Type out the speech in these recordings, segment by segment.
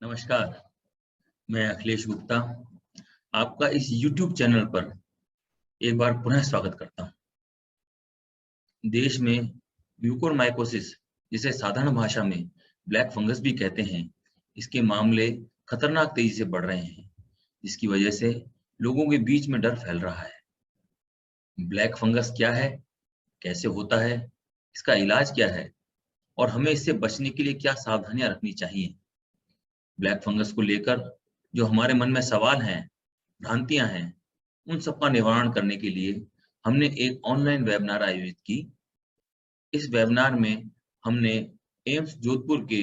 नमस्कार, मैं अखिलेश गुप्ता आपका इस YouTube चैनल पर एक बार पुनः स्वागत करता हूं। देश में म्यूकोरमाइकोसिस, जिसे साधारण भाषा में ब्लैक फंगस भी कहते हैं, इसके मामले खतरनाक तेजी से बढ़ रहे हैं, जिसकी वजह से लोगों के बीच में डर फैल रहा है। ब्लैक फंगस क्या है, कैसे होता है, इसका इलाज क्या है और हमें इससे बचने के लिए क्या सावधानियां रखनी चाहिए। ब्लैक फंगस को लेकर जो हमारे मन में सवाल हैं, भ्रांतियां हैं, उन सबका निवारण करने के लिए हमने एक ऑनलाइन वेबिनार आयोजित की। इस वेबिनार में हमने एम्स जोधपुर के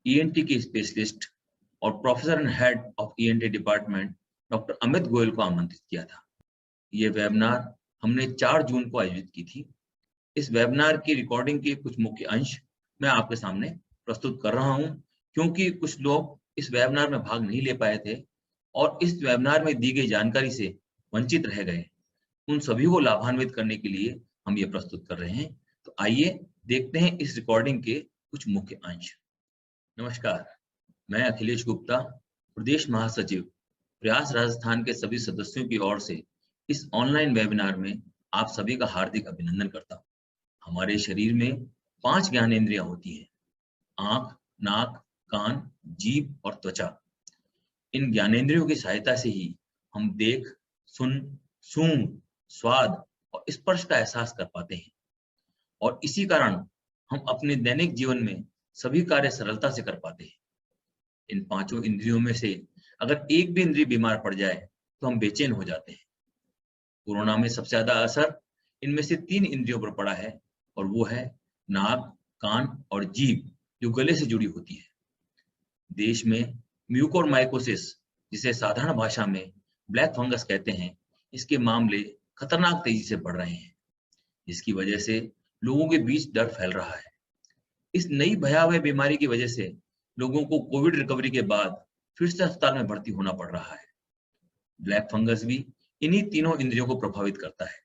ईएनटी के स्पेशलिस्ट और professor and head of ENT department doctor Amit Goyal को आमंत्रित किया था। ये वेबिनार हमने 4 जून को आयोजित की थी। इस वेबिनार की रिकॉर्डिंग के कुछ मुख्य अंश मैं आपके सामने प्रस्तुत कर रहा हूं, क्योंकि कुछ लोग इस वेबिनार में भाग नहीं ले पाए थे और इस वेबिनार में दी गई जानकारी से वंचित रह गए। उन सभी को लाभान्वित करने के लिए हम ये प्रस्तुत कर रहे हैं। तो आइए देखते हैं इस रिकॉर्डिंग के कुछ मुख्य अंश। नमस्कार, मैं अखिलेश गुप्ता, प्रदेश महासचिव, प्रयास राजस्थान के सभी सदस्यों की ओर से इस ऑनलाइन वेबिनार में आप सभी का हार्दिक अभिनंदन करता हूँ। हमारे शरीर में 5 ज्ञानेंद्रियां होती हैं: आंख, नाक, कान, जीभ और त्वचा। इन ज्ञानेंद्रियों की सहायता से ही हम देख, सुन, सूंघ, स्वाद और स्पर्श का एहसास कर पाते हैं और इसी कारण हम अपने दैनिक जीवन में सभी कार्य सरलता से कर पाते हैं। इन 5 इंद्रियों में से अगर एक भी इंद्रिय बीमार पड़ जाए तो हम बेचैन हो जाते हैं। कोरोना में सबसे ज्यादा असर इनमें से 3 इंद्रियों पर पड़ा है और वो है नाक, कान और जीभ, जो गले से जुड़ी होती है। देश में म्यूकोरमाइकोसिस, जिसे साधारण भाषा में ब्लैक फंगस कहते हैं, इसके मामले खतरनाक तेजी से बढ़ रहे हैं, जिसकी वजह से लोगों के बीच डर फैल रहा है। इस नई भयावह बीमारी की वजह से लोगों को कोविड रिकवरी के बाद फिर से अस्पताल में भर्ती होना पड़ रहा है। ब्लैक फंगस भी इन्हीं तीनों इंद्रियों को प्रभावित करता है।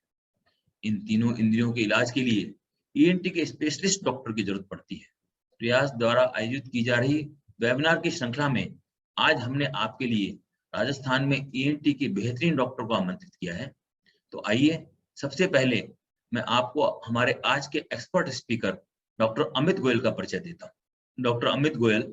इन तीनों इंद्रियों के इलाज के लिए ईएनटी के स्पेशलिस्ट डॉक्टर की जरूरत पड़ती है। प्रयास द्वारा आयोजित की जा रही वेबिनार की श्रृंखला में आज हमने आपके लिए राजस्थान में ईएनटी के बेहतरीन डॉक्टर को आमंत्रित किया है। तो आइए सबसे पहले मैं आपको हमारे आज के expert speaker doctor Amit Goyal का परिचय देता हूँ। Doctor Amit Goyal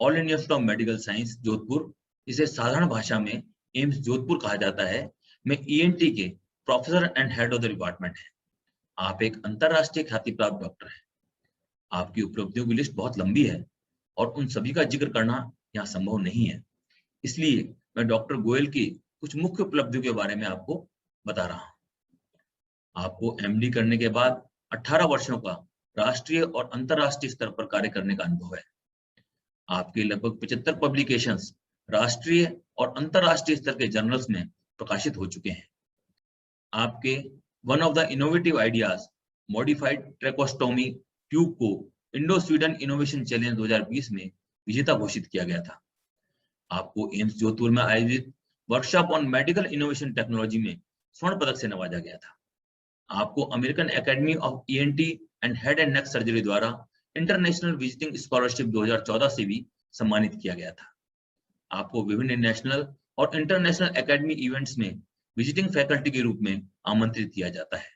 all India institute of medical science Jodhpur, जिसे साधारण भाषा में एम्स जोधपुर कहा जाता है, में ईएनटी के professor and head of the department है। आप एक अंतरराष्ट्रीय ख्याति प्राप्त डॉक्टर हैं। आपकी उपलब्धियों की लिस्ट बहुत लंबी है और उन सभी का जिक्र करना यहाँ संभव नहीं है। इसलिए मैं डॉक्टर गोयल की कुछ मुख्य उपलब्धियों के बारे में आपको बता रहा हूँ। आपको एमडी करने के बाद 18 वर्षों का राष्ट्रीय और अंतरराष्ट्रीय स्तर पर कार्य करने का अनुभव है। आपके लगभग 75 पब्लिकेशंस राष्ट्रीय और अंतरराष्ट्रीय स्तर के जर्नल्स में प्रकाशित हो चुके हैं। आपके one of the innovative ideas modified tracheostomy tube को इंडो स्वीडन इनोवेशन चैलेंज 2020 में विजेता घोषित किया गया था। आपको एम्स जोधपुर में आयोजित workshop on medical innovation technology में स्वर्ण पदक से नवाजा गया था। आपको American academy of ENT and head and neck surgery द्वारा इंटरनेशनल विजिटिंग स्कॉलरशिप 2014 से भी सम्मानित किया गया था। आपको विभिन्न नेशनल और इंटरनेशनल एकेडमी इवेंट्स में विजिटिंग फैकल्टी के रूप में आमंत्रित किया जाता है।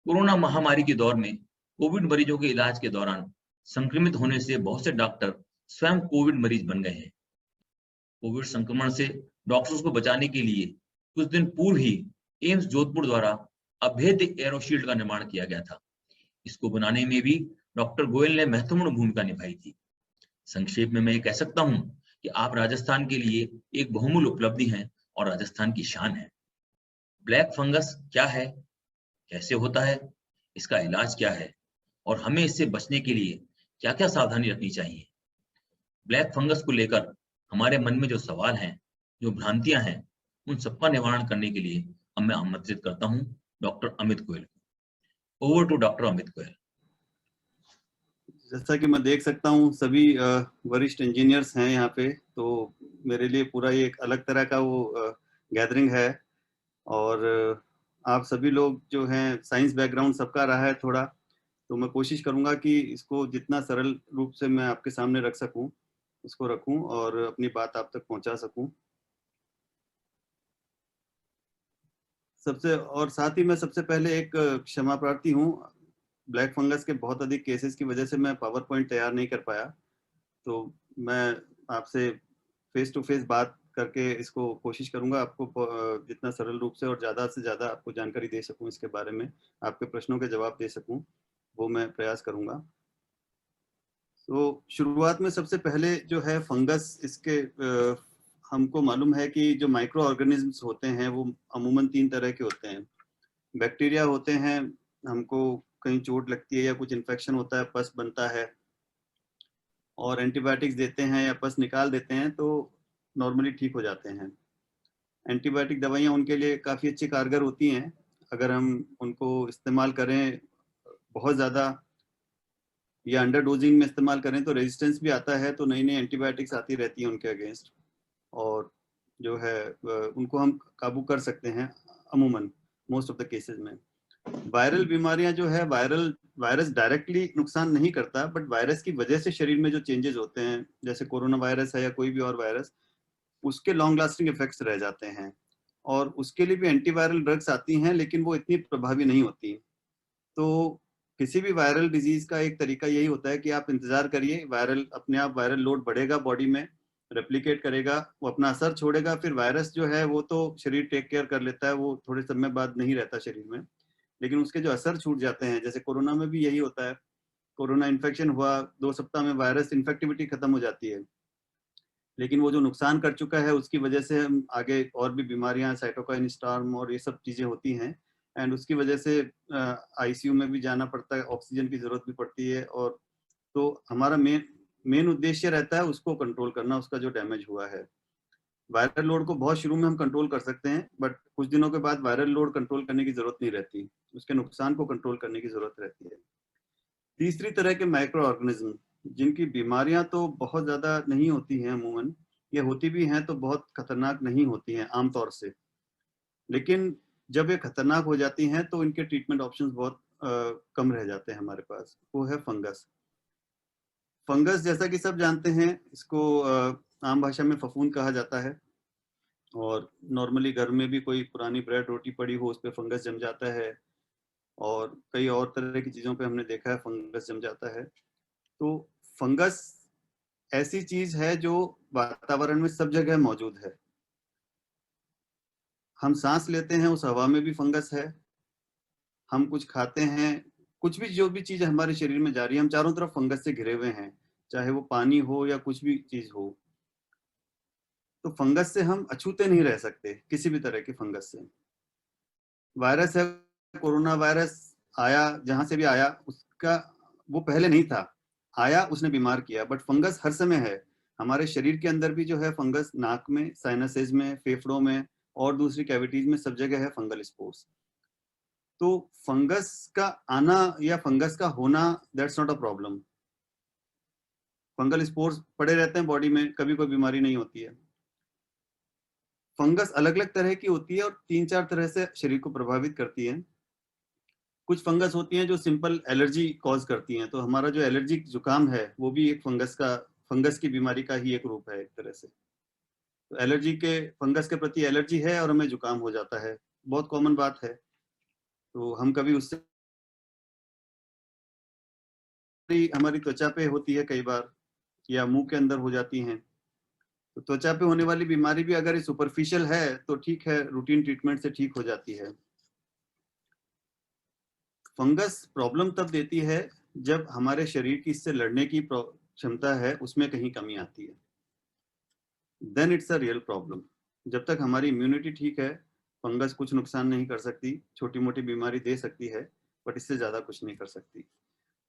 कोरोना महामारी के दौर में कोविड मरीजों के इलाज के दौरान संक्रमित होने से बहुत से डॉक्टर स्वयं कोविड मरीज बन गए हैं। कोविड संक्रमण से डॉक्टर्स को बचाने के लिए कुछ दिन पूर्व ही एम्स जोधपुर द्वारा अभेद्य एयरोशील्ड का निर्माण किया गया था। इसको बनाने में भी डॉक्टर गोयल ने महत्वपूर्ण भूमिका निभाई थी। संक्षेप में मैं ये कह सकता हूं कि आप राजस्थान के लिए एक बहुमूल्य उपलब्धि हैं और राजस्थान की शान है। ब्लैक फंगस क्या है, कैसे होता है, इसका इलाज क्या है और हमें इससे बचने के लिए क्या क्या सावधानी रखनी चाहिए। ब्लैक फंगस को लेकर हमारे मन में जो सवाल हैं, जो भ्रांतियां हैं, उन सबका निवारण करने के लिए अब मैं आमंत्रित करता हूं डॉक्टर अमित गोयल को। Over to doctor Amit Goyal. जैसा कि मैं देख सकता हूँ सभी वरिष्ठ इंजीनियर्स हैं यहाँ पे, तो मेरे लिए पूरा ये एक अलग तरह का वो गैदरिंग है और आप सभी लोग जो हैं साइंस बैकग्राउंड सबका रहा है थोड़ा, तो मैं कोशिश करूंगा कि इसको जितना सरल रूप से मैं आपके सामने रख सकूं। उसको रखूं और अपनी बात आप तक पहुंचा सकूं। साथ ही मैं सबसे पहले एक क्षमा प्रार्थी हूँ। ब्लैक फंगस के बहुत अधिक केसेस की वजह से मैं पावर पॉइंट तैयार नहीं कर पाया, तो मैं आपसे फेस टू फेस बात करके इसको कोशिश करूंगा आपको जितना सरल रूप से और ज़्यादा से ज़्यादा आपको जानकारी दे सकूं, इसके बारे में आपके प्रश्नों के जवाब दे सकूं, वो मैं प्रयास करूंगा। तो शुरुआत में सबसे पहले जो है फंगस, इसके हमको मालूम है कि जो माइक्रो ऑर्गेनिजम्स होते हैं वो अमूमन 3 तरह के होते हैं। बैक्टीरिया होते हैं, हमको कहीं चोट लगती है या कुछ इन्फेक्शन होता है, पस बनता है और एंटीबायोटिक्स देते हैं या पस निकाल देते हैं तो नॉर्मली ठीक हो जाते हैं। एंटीबायोटिक दवाइयाँ उनके लिए काफ़ी अच्छी कारगर होती हैं। अगर हम उनको इस्तेमाल करें बहुत ज़्यादा या अंडर डोजिंग में इस्तेमाल करें तो रेजिस्टेंस भी आता है, तो नई नई एंटीबायोटिक्स आती रहती हैं उनके अगेंस्ट, और जो है उनको हम काबू कर सकते हैं अमूमन मोस्ट ऑफ द केसेस में। वायरल बीमारियां जो है, वायरस डायरेक्टली नुकसान नहीं करता, बट वायरस की वजह से शरीर में जो चेंजेस होते हैं, जैसे कोरोना वायरस है या कोई भी और वायरस, उसके लॉन्ग लास्टिंग इफेक्ट्स रह जाते हैं और उसके लिए भी एंटीवायरल ड्रग्स आती हैं, लेकिन वो इतनी प्रभावी नहीं होती। तो किसी भी वायरल डिजीज का एक तरीका यही होता है कि आप इंतजार करिए, वायरल अपने आप वायरल लोड बढ़ेगा बॉडी में, रेप्लिकेट करेगा, वो अपना असर छोड़ेगा, फिर वायरस जो है वो तो शरीर टेक केयर कर लेता है, वो थोड़े समय बाद नहीं रहता शरीर में, लेकिन उसके जो असर छूट जाते हैं, जैसे कोरोना में भी यही होता है। कोरोना इन्फेक्शन हुआ, 2 सप्ताह में वायरस इन्फेक्टिविटी खत्म हो जाती है, लेकिन वो जो नुकसान कर चुका है उसकी वजह से हम आगे और भी बीमारियां, साइटोकाइन स्टॉर्म और ये सब चीजें होती हैं, एंड उसकी वजह से आईसीयू में भी जाना पड़ता है, ऑक्सीजन की जरूरत भी पड़ती है। और तो हमारा मेन उद्देश्य रहता है उसको कंट्रोल करना, उसका जो डैमेज हुआ है। वायरल लोड को बहुत शुरू में हम कंट्रोल कर सकते हैं, बट कुछ दिनों के बाद वायरल लोड कंट्रोल करने की जरूरत नहीं रहती, उसके नुकसान को कंट्रोल करने की जरूरत रहती है। तीसरी तरह के माइक्रो ऑर्गेनिज्म, जिनकी बीमारियां तो बहुत ज्यादा नहीं होती हैं अमूमन, ये होती भी हैं तो बहुत खतरनाक नहीं होती हैं आमतौर से, लेकिन जब ये खतरनाक हो जाती हैं तो इनके ट्रीटमेंट ऑप्शंस बहुत कम रह जाते हैं हमारे पास। वो है फंगस। फंगस जैसा कि सब जानते हैं, इसको आम भाषा में फफूंद कहा जाता है, और नॉर्मली घर में भी कोई पुरानी ब्रेड रोटी पड़ी हो उस पर फंगस जम जाता है, और कई और तरह की चीज़ों पे हमने देखा है फंगस जम जाता है। तो फंगस ऐसी चीज है जो वातावरण में सब जगह मौजूद है। हम सांस लेते हैं, उस हवा में भी फंगस है, हम कुछ खाते हैं, कुछ भी जो भी चीज हमारे शरीर में जा रही है, हम चारों तरफ फंगस से घिरे हुए हैं, चाहे वो पानी हो या कुछ भी चीज हो। तो फंगस से हम अछूते नहीं रह सकते, किसी भी तरह के फंगस से। वायरस है, कोरोना वायरस आया जहां से भी आया, उसका वो पहले नहीं था, आया उसने बीमार किया, बट फंगस हर समय है। हमारे शरीर के अंदर भी जो है फंगस, नाक में, साइनसेज में, फेफड़ों में और दूसरी कैविटीज में, सब जगह है फंगल स्पोर्स। तो फंगस का आना या फंगस का होना, that's not a problem. Fungal spores पड़े रहते हैं बॉडी में, कभी कोई बीमारी नहीं होती है। फंगस अलग अलग तरह की होती है और 3-4 तरह से शरीर को प्रभावित करती है। कुछ फंगस होती हैं जो सिंपल एलर्जी कॉज करती हैं, तो हमारा जो एलर्जिक जुकाम है वो भी एक फंगस की बीमारी का ही एक रूप है एक तरह से। तो एलर्जी के, फंगस के प्रति एलर्जी है और हमें जुकाम हो जाता है, बहुत कॉमन बात है। तो हम कभी उससे, हमारी त्वचा पे होती है कई बार, या मुंह के अंदर हो जाती हैं। तो त्वचा पे होने वाली बीमारी भी अगर सुपरफिशियल है तो ठीक है, रूटीन ट्रीटमेंट से ठीक हो जाती है। फंगस प्रॉब्लम तब देती है जब हमारे शरीर की इससे लड़ने की क्षमता है उसमें कहीं कमी आती है, then it's a real problem. जब तक हमारी इम्यूनिटी ठीक है, फंगस कुछ नुकसान नहीं कर सकती, छोटी मोटी बीमारी दे सकती है, बट इससे ज्यादा कुछ नहीं कर सकती।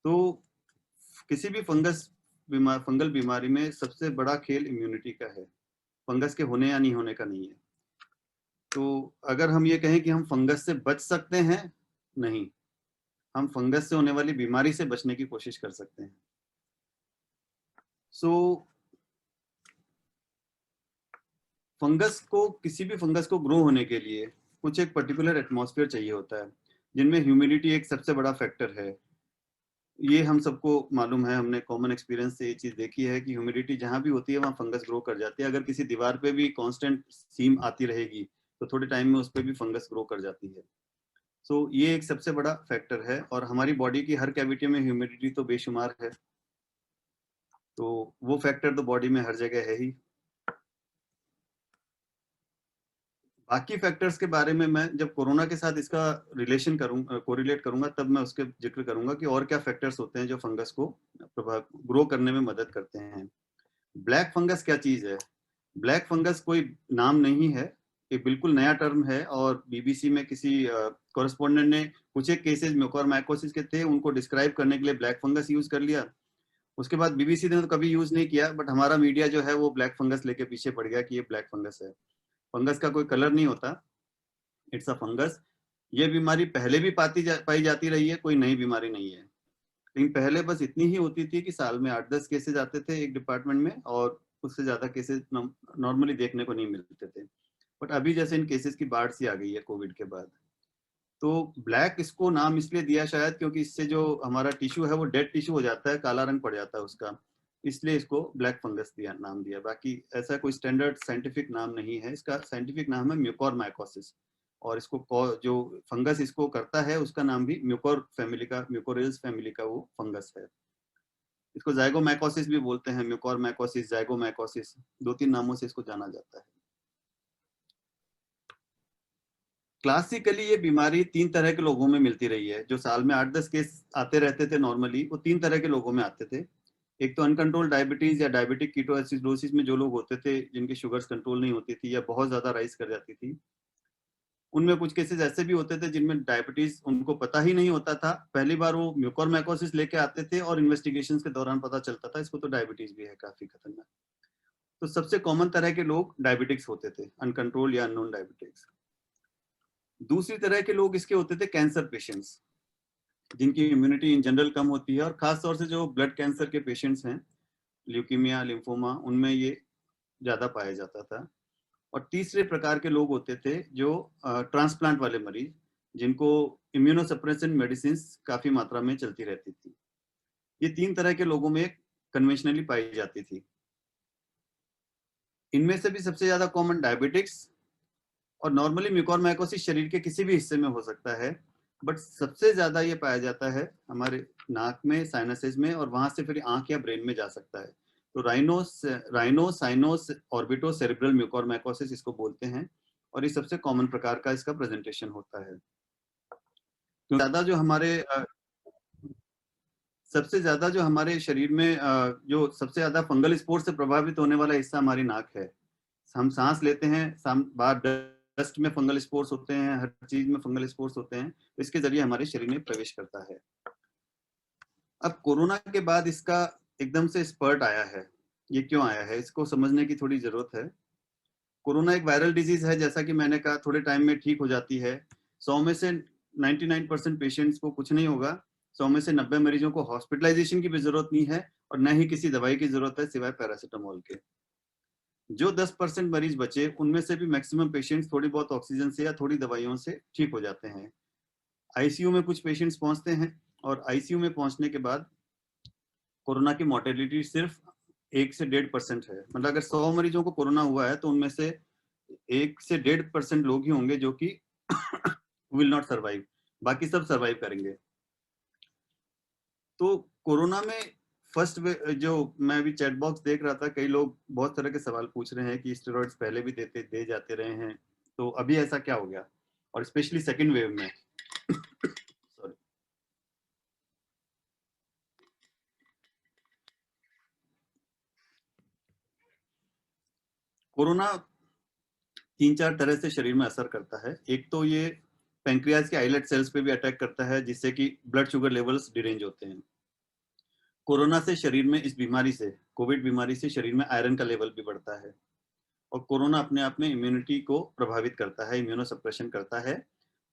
तो किसी भी फंगल बीमारी में सबसे बड़ा खेल इम्यूनिटी का है, फंगस के होने या नहीं होने का नहीं है। तो अगर हम ये कहें कि हम फंगस से बच सकते हैं, नहीं, हम फंगस से होने वाली बीमारी से बचने की कोशिश कर सकते हैं। सो किसी भी फंगस को ग्रो होने के लिए कुछ एक पर्टिकुलर एटमॉस्फेयर चाहिए होता है, जिनमें ह्यूमिडिटी एक सबसे बड़ा फैक्टर है। ये हम सबको मालूम है, हमने कॉमन एक्सपीरियंस से ये चीज देखी है कि ह्यूमिडिटी जहाँ भी होती है वहाँ फंगस ग्रो कर जाती है। अगर किसी दीवार पे भी कांस्टेंट सीम आती रहेगी तो थोड़े टाइम में उस पर भी फंगस ग्रो कर जाती है। सो ये एक सबसे बड़ा फैक्टर है। और हमारी बॉडी की हर कैविटी में ह्यूमिडिटी तो बेशुमार है, तो वो फैक्टर तो बॉडी में हर जगह है ही। बाकी फैक्टर्स के बारे में मैं जब कोरोना के साथ इसका रिलेशन करूंगा, कोरिलेट करूंगा, तब मैं उसके जिक्र करूंगा कि और क्या फैक्टर्स होते हैं जो फंगस को प्रभाव ग्रो करने में मदद करते हैं। ब्लैक फंगस क्या चीज है? ब्लैक फंगस कोई नाम नहीं है, ये बिल्कुल नया टर्म है। और बीबीसी में किसी कॉरेस्पॉन्डेंट ने कुछ एक केसेस म्यूकोरमाइकोसिस के थे, उनको डिस्क्राइब करने के लिए ब्लैक फंगस यूज कर लिया। उसके बाद बीबीसी ने तो कभी यूज नहीं किया, बट हमारा मीडिया जो है वो ब्लैक फंगस लेके पीछे पड़ गया कि ये ब्लैक फंगस है। फंगस का कोई कलर नहीं होता, इट्स अ फंगस। ये बीमारी पहले भी पाई जाती रही है, कोई नई बीमारी नहीं है। लेकिन पहले बस इतनी ही होती थी कि साल में 8-10 केसेस आते थे एक डिपार्टमेंट में, और उससे ज्यादा केसेस नॉर्मली देखने को नहीं मिलते थे। बट अभी जैसे इन केसेस की बाढ़ सी आ गई है कोविड के बाद, तो ब्लैक इसको नाम इसलिए दिया शायद क्योंकि इससे जो हमारा टिश्यू है वो डेड टिश्यू हो जाता है, काला रंग पड़ जाता है उसका, इसलिए इसको ब्लैक फंगस दिया नाम दिया। बाकी ऐसा कोई स्टैंडर्ड साइंटिफिक नाम नहीं है इसका। साइंटिफिक नाम है म्यूकोरमाइकोसिस, और इसको जो फंगस इसको करता है उसका नाम भी म्यूकोर फैमिली का, म्यूकोरिल्स फैमिली का वो फंगस है। इसको जाइगोमैकोसिस भी बोलते हैं, म्यूकोरमाइकोसिस, जाइगोमैकोसिस, 2-3 नामों से इसको जाना जाता है। क्लासिकली ये बीमारी 3 तरह के लोगों में मिलती रही है। जो साल में 8-10 केस आते रहते थे नॉर्मली, वो 3 तरह के लोगों में आते थे। एक तो अनकंट्रोल्ड डायबिटीज या डायबिटिक कीटोएसिडोसिस में जो लोग होते थे जिनकी शुगर्स कंट्रोल नहीं होती थी या बहुत ज्यादा राइज कर जाती थी। उनमें कुछ केसेस ऐसे भी होते थे जिनमें डायबिटीज उनको पता ही नहीं होता था, पहली बार वो म्यूकोरमाइकोसिस लेके आते थे और इन्वेस्टिगेशंस के दौरान पता चलता था इसको तो डायबिटीज भी है, काफी खतरनाक। तो सबसे कॉमन तरह के लोग डायबिटिक्स होते थे, अनकंट्रोल्ड या अननोन डायबिटिक्स। दूसरी तरह के लोग इसके होते थे कैंसर पेशेंट्स, जिनकी इम्यूनिटी इन जनरल कम होती है, और खास तौर से जो ब्लड कैंसर के पेशेंट्स हैं, ल्यूकीमिया, लिम्फोमा, उनमें ये ज्यादा पाया जाता था। और तीसरे प्रकार के लोग होते थे जो ट्रांसप्लांट वाले मरीज, जिनको इम्यूनोसप्रेसेंट मेडिसिन काफी मात्रा में चलती रहती थी। ये 3 तरह के लोगों में कन्वेंशनली पाई जाती थी। इनमें से भी सबसे ज्यादा कॉमन डायबिटिक्स और नॉर्मली म्यूकोरमाइकोसिस शरीर के किसी भी हिस्से में हो सकता है, बट सबसे ज्यादा ये पाया जाता है हमारे नाक में, साइनसेस में, और वहां से फिर आंख या ब्रेन में जा सकता है। तो राइनो साइनोस ऑर्बिटो सेरेब्रल म्यूकोरमाइकोसिस इसको बोलते हैं, और ये सबसे कॉमन प्रकार का इसका प्रेजेंटेशन होता है। तो ज्यादा जो हमारे सबसे ज्यादा जो हमारे शरीर में जो सबसे ज्यादा फंगल स्पोर से प्रभावित होने वाला हिस्सा हमारी नाक है। हम सांस लेते हैं, बाहर डस्ट में फंगल स्पोर्स होते हैं, हर चीज में फंगल स्पोर्स होते हैं, तो इसके जरिए हमारे शरीर में प्रवेश करता है। अब कोरोना के बाद इसका एकदम से स्पर्ट आया है, ये क्यों आया है इसको समझने की थोड़ी जरूरत है। कोरोना एक वायरल डिजीज है, जैसा कि मैंने कहा, थोड़े टाइम में ठीक हो जाती है। 100 में से 99% पेशेंट्स को कुछ नहीं होगा, 100 में से 90 मरीजों को हॉस्पिटलाइजेशन की भी जरूरत नहीं है, और न ही किसी दवाई की जरूरत है सिवाय पैरासिटामोल के। जो 10% मरीज बचे, उनमें से भी मैक्सिमम पेशेंट्स थोड़ी बहुत ऑक्सीजन से या थोड़ी दवाइयों से ठीक हो जाते हैं। आईसीयू में कुछ पेशेंट्स पहुंचते हैं, और आईसीयू में पहुंचने के बाद कोरोना की मोर्टेलिटी सिर्फ 1 से 1.5% है। मतलब अगर 100 मरीजों को कोरोना हुआ है तो उनमें से 1 से 1.5% लोग ही होंगे जो कि विल नॉट सर्वाइव, बाकी सब सर्वाइव करेंगे। तो कोरोना में फर्स्ट जो मैं अभी चैट बॉक्स देख रहा था, कई लोग बहुत तरह के सवाल पूछ रहे हैं कि स्टेरॉइड्स पहले भी दे जाते रहे हैं, तो अभी ऐसा क्या हो गया, और स्पेशली सेकेंड वेव में। सॉरी, कोरोना 3-4 तरह से शरीर में असर करता है। एक तो ये पेंक्रियाज के आइलेट सेल्स पे भी अटैक करता है, जिससे कि ब्लड शुगर लेवल्स डिरेंज होते हैं। कोरोना से शरीर में, इस बीमारी से, कोविड बीमारी से शरीर में आयरन का लेवल भी बढ़ता है। और कोरोना अपने आप में इम्यूनिटी को प्रभावित करता है, इम्यूनो सप्रेशन करता है।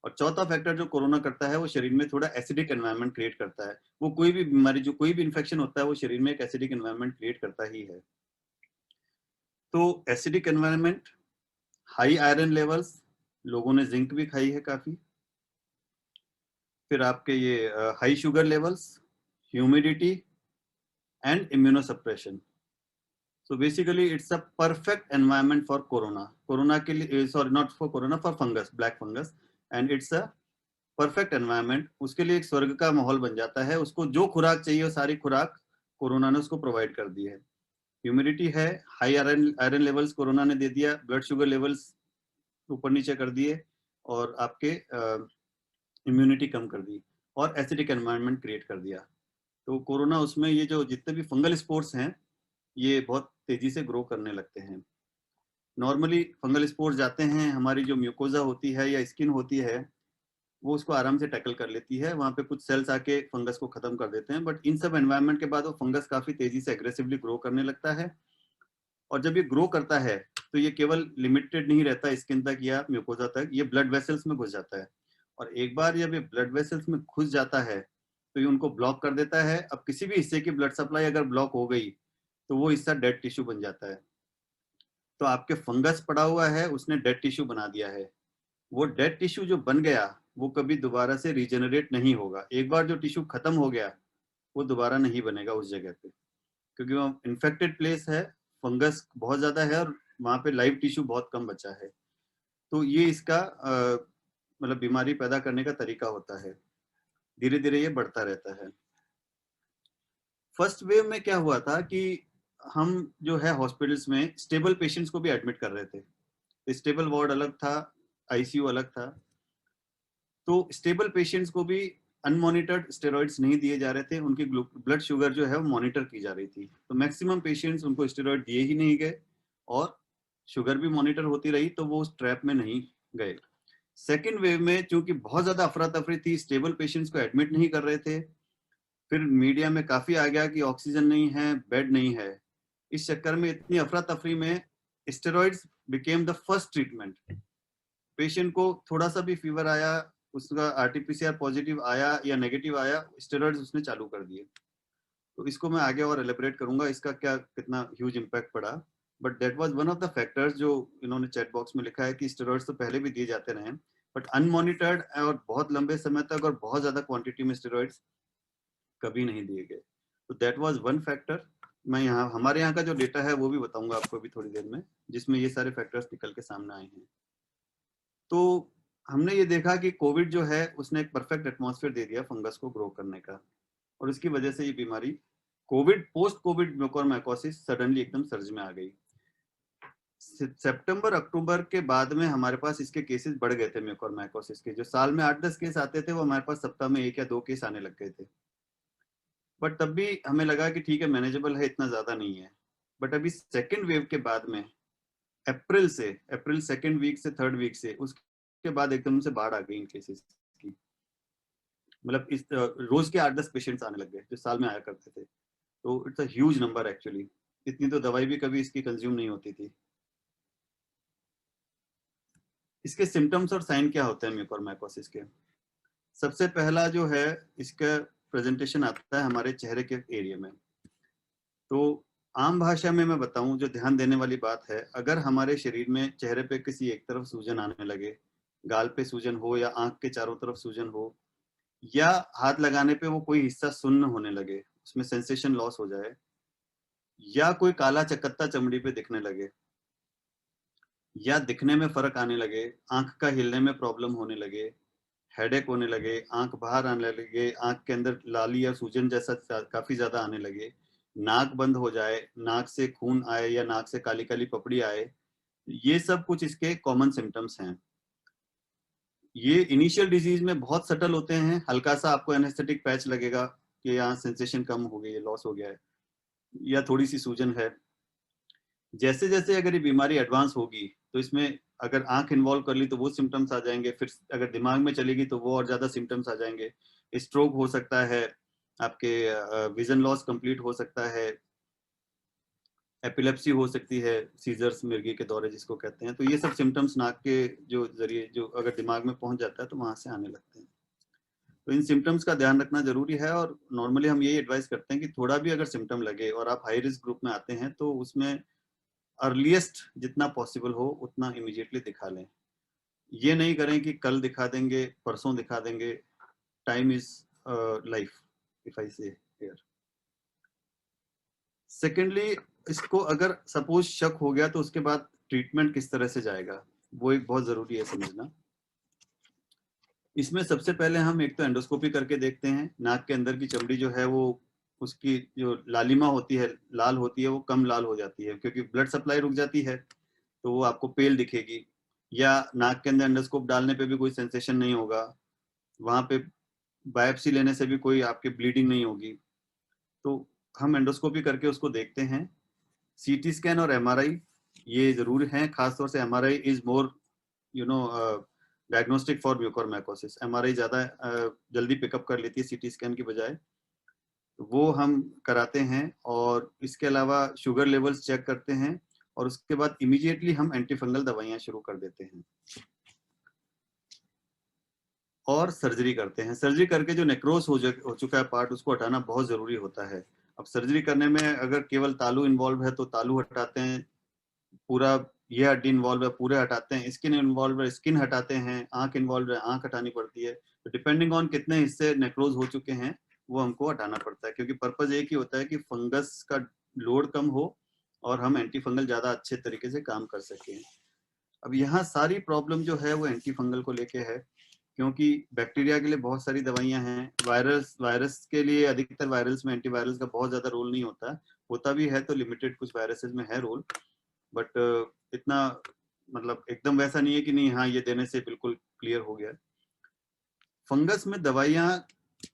और चौथा फैक्टर जो कोरोना करता है, वो शरीर में थोड़ा एसिडिक एनवायरनमेंट क्रिएट करता है। वो कोई भी बीमारी, जो कोई भी इन्फेक्शन होता है, वो शरीर में एक एसिडिक एनवायरनमेंट क्रिएट करता ही है। तो acidic environment, high iron levels, लोगों ने जिंक भी खाई है काफी, फिर आपके ये high sugar levels, humidity and immunosuppression. So basically it's a perfect environment for corona के लिए, sorry not for corona, for fungus, black fungus, and it's a perfect environment. उसके लिए एक स्वर्ग का माहौल बन जाता है. उसको जो खुराक चाहिए वो सारी खुराक कोरोना ने उसको प्रोवाइड कर दी है. ह्यूमिडिटी है, हाई आयरन लेवल्स कोरोना ने दे दिया, ब्लड शुगर लेवल्स ऊपर नीचे कर दिए और आपके इम्यूनिटी कम कर दी और एसिडिक एनवायरनमेंट क्रिएट कर दिया. तो कोरोना उसमें ये जो जितने भी फंगल स्पोर्स हैं ये बहुत तेजी से ग्रो करने लगते हैं. नॉर्मली फंगल स्पोर्स जाते हैं, हमारी जो म्यूकोजा होती है या स्किन होती है वो उसको आराम से टैकल कर लेती है, वहाँ पे कुछ सेल्स आके फंगस को खत्म कर देते हैं. बट इन सब एनवायरनमेंट के बाद वो फंगस काफी तेजी से एग्रेसिवली ग्रो करने लगता है. और जब ये ग्रो करता है तो ये केवल लिमिटेड नहीं रहता स्किन तक या म्यूकोजा तक, ये ब्लड वेसल्स में घुस जाता है. और एक बार जब ये ब्लड वेसल्स में घुस जाता है तो ये उनको ब्लॉक कर देता है. अब किसी भी हिस्से की ब्लड सप्लाई अगर ब्लॉक हो गई तो वो हिस्सा डेड टिश्यू बन जाता है. तो आपके फंगस पड़ा हुआ है, उसने डेड टिश्यू बना दिया है. वो डेड टिश्यू जो बन गया वो कभी दोबारा से रीजनरेट नहीं होगा. एक बार जो टिश्यू खत्म हो गया वो दोबारा नहीं बनेगा उस जगह पे, क्योंकि वो इन्फेक्टेड प्लेस है, फंगस बहुत ज्यादा है और वहां पे लाइव टिश्यू बहुत कम बचा है. तो ये इसका मतलब बीमारी पैदा करने का तरीका होता है. धीरे धीरे ये बढ़ता रहता है. फर्स्ट वेव में क्या हुआ था कि हम जो है हॉस्पिटल्स में स्टेबल पेशेंट्स को भी एडमिट कर रहे थे. स्टेबल वार्ड अलग था, आईसीयू अलग था. तो स्टेबल पेशेंट्स को भी अनमॉनिटर्ड स्टेरॉइड्स नहीं दिए जा रहे थे, उनकी ब्लड शुगर जो है वो मॉनिटर की जा रही थी. तो मैक्सिमम पेशेंट्स उनको स्टेरॉइड दिए ही नहीं गए और शुगर भी मॉनिटर होती रही, तो वो उस ट्रैप में नहीं गए. सेकेंड वेव में चूंकि बहुत ज्यादा अफरा तफरी थी, स्टेबल पेशेंट्स को एडमिट नहीं कर रहे थे, फिर मीडिया में काफी आ गया कि ऑक्सीजन नहीं है, बेड नहीं है. इस चक्कर में इतनी अफरा तफरी में steroids became the first treatment. Patient को थोड़ा सा भी फीवर आया, उसका आरटीपीसीआर पॉजिटिव आया या नेगेटिव आया, स्टेरॉइड्स उसने चालू कर दिए. तो इसको मैं आगे और एलिब्रेट करूंगा इसका क्या कितना ह्यूज इम्पैक्ट पड़ा. But that was one of the factors जो इन्होंने चैट बॉक्स में लिखा है कि स्टेरॉइड्स तो पहले भी दिए जाते रहे, बट अनमॉनिटर्ड और बहुत लंबे समय तक और बहुत ज्यादा क्वांटिटी में स्टेरॉइड्स कभी नहीं दिए गए. तो दैट वाज वन फैक्टर. मैं यहाँ हमारे यहाँ का जो डेटा है वो भी बताऊंगा आपको अभी थोड़ी देर में, जिसमें ये सारे फैक्टर्स निकल के सामने आए हैं. तो हमने ये देखा कि कोविड जो है उसने एक परफेक्ट एटमॉस्फेयर दे दिया फंगस को ग्रो करने का, और इसकी वजह से ये बीमारी Covid post Covid mucormycosis suddenly एकदम सर्ज में आ गई. सितंबर अक्टूबर के बाद में हमारे पास इसके केसेस बढ़ गए थे म्यूकोरमाइकोसिस के. जो साल में 8-10 केस आते थे वो हमारे पास सप्ताह में 1 या 2 केस आने लग गए थे. बट तब भी हमें लगा कि ठीक है मैनेजेबल है, इतना ज्यादा नहीं है. बट अभी सेकेंड वेव के बाद में अप्रैल सेकेंड वीक से थर्ड वीक से उसके बाद एकदम से बाढ़ आ गई इन केसेस की. मतलब इस रोज के 8-10 पेशेंट्स आने लग गए जो साल में आया करते थे. तो it's a huge number actually. इतनी तो दवाई भी कभी इसकी कंज्यूम नहीं होती थी. इसके सिम्टम्स और साइन क्या होते हैं म्यूकोरमाइकोसिस के? सबसे पहला जो है इसका प्रेजेंटेशन आता है हमारे चेहरे के एरिया में. तो आम भाषा में मैं बताऊं, जो ध्यान देने वाली बात है, अगर हमारे शरीर में चेहरे पे किसी एक तरफ सूजन आने लगे, गाल पे सूजन हो या आंख के चारों तरफ सूजन हो, या हाथ लगाने पे वो कोई हिस्सा सुन्न होने लगे, उसमें सेंसेशन लॉस हो जाए, या कोई काला चकत्ता चमड़ी पे दिखने लगे, या दिखने में फर्क आने लगे, आंख का हिलने में प्रॉब्लम होने लगे, हेडेक होने लगे, आंख बाहर आने लगे, आंख के अंदर लाली या सूजन जैसा काफी ज्यादा आने लगे, नाक बंद हो जाए, नाक से खून आए या नाक से काली काली पपड़ी आए, ये सब कुछ इसके कॉमन सिम्टम्स हैं. ये इनिशियल डिजीज में बहुत सटल होते हैं. हल्का सा आपको एनेस्थेटिक पैच लगेगा कि यहाँ सेंसेशन कम हो गई है, लॉस हो गया है, या थोड़ी सी सूजन है. जैसे जैसे अगर ये बीमारी एडवांस होगी तो इसमें अगर आंख इन्वॉल्व कर ली तो वो सिम्टम्स आ जाएंगे, फिर अगर दिमाग में चलेगी तो वो और ज्यादा सिम्टम्स आ जाएंगे. स्ट्रोक हो सकता है, आपके विजन लॉस कंप्लीट हो सकता है, एपिलेप्सी हो सकती है, सीजर्स मिर्गी के दौरे जिसको कहते हैं. तो ये सब सिम्टम्स नाक के जो जरिए जो अगर दिमाग में पहुंच जाता है तो वहां से आने लगते हैं. तो इन सिम्टम्स का ध्यान रखना जरूरी है. और नॉर्मली हम यही एडवाइस करते हैं कि थोड़ा भी अगर सिम्टम लगे और आप हाई रिस्क ग्रुप में आते हैं तो उसमें अर्लीस्ट जितना पॉसिबल हो उतना इमीडिएटली दिखा लें. ये नहीं करें कि कल दिखा देंगे, परसों दिखा देंगे. Time is life, if I से केयर। सेकेंडली, इसको अगर सपोज शक हो गया तो उसके बाद ट्रीटमेंट किस तरह से जाएगा, वो एक बहुत जरूरी है समझना। इसमें सबसे पहले हम एक तो एंडोस्कोपी करके देखते हैं, नाक के अंदर की चमड़ी जो है वो, उसकी जो लालिमा होती है, लाल होती है, वो कम लाल हो जाती है, क्योंकि ब्लड सप्लाई रुक जाती है तो वो आपको पेल दिखेगी। या नाक के अंदर एंडोस्कोप डालने पे भी कोई सेंसेशन नहीं होगा, वहां पे बायोप्सी लेने से भी कोई आपके ब्लीडिंग नहीं होगी, तो हम एंडोस्कोपी करके उसको देखते हैं। सीटी स्कैन और एमआरआई ये जरूर है, खासतौर से MRI is more you know diagnostic for mucormycosis. MRI ज्यादा जल्दी पिकअप कर लेती है सीटी स्कैन की बजाय, तो वो हम कराते हैं। और इसके अलावा शुगर लेवल्स चेक करते हैं, और उसके बाद इमीडिएटली हम एंटीफंगल दवाइयां शुरू कर देते हैं और सर्जरी करते हैं। सर्जरी करके जो नेक्रोस हो चुका है पार्ट, उसको हटाना बहुत जरूरी होता है। अब सर्जरी करने में अगर केवल तालू इन्वॉल्व है तो तालू हटाते हैं, पूरा ये हड्डी इन्वॉल्व है पूरे हटाते हैं, स्किन इन्वॉल्व है स्किन हटाते हैं, आंख इन्वॉल्व है आंख हटानी पड़ती है। तो डिपेंडिंग ऑन कितने हिस्से नेक्रोज हो चुके हैं वो हमको हटाना पड़ता है, क्योंकि पर्पज एक ही होता है कि फंगस का लोड कम हो और हम एंटी फंगल ज्यादा अच्छे तरीके से काम कर सकें। अब यहाँ सारी प्रॉब्लम जो है वो एंटी फंगल को लेके है, क्योंकि बैक्टीरिया के लिए बहुत सारी दवाइयां हैं, वायरस के लिए अधिकतर वायरल्स में एंटीवायरल्स का बहुत ज्यादा रोल नहीं होता, होता भी है तो लिमिटेड कुछ वायरसेस में है रोल, बट इतना मतलब एकदम वैसा नहीं है कि नहीं हाँ ये देने से बिल्कुल क्लियर हो गया। फंगस में दवाइयां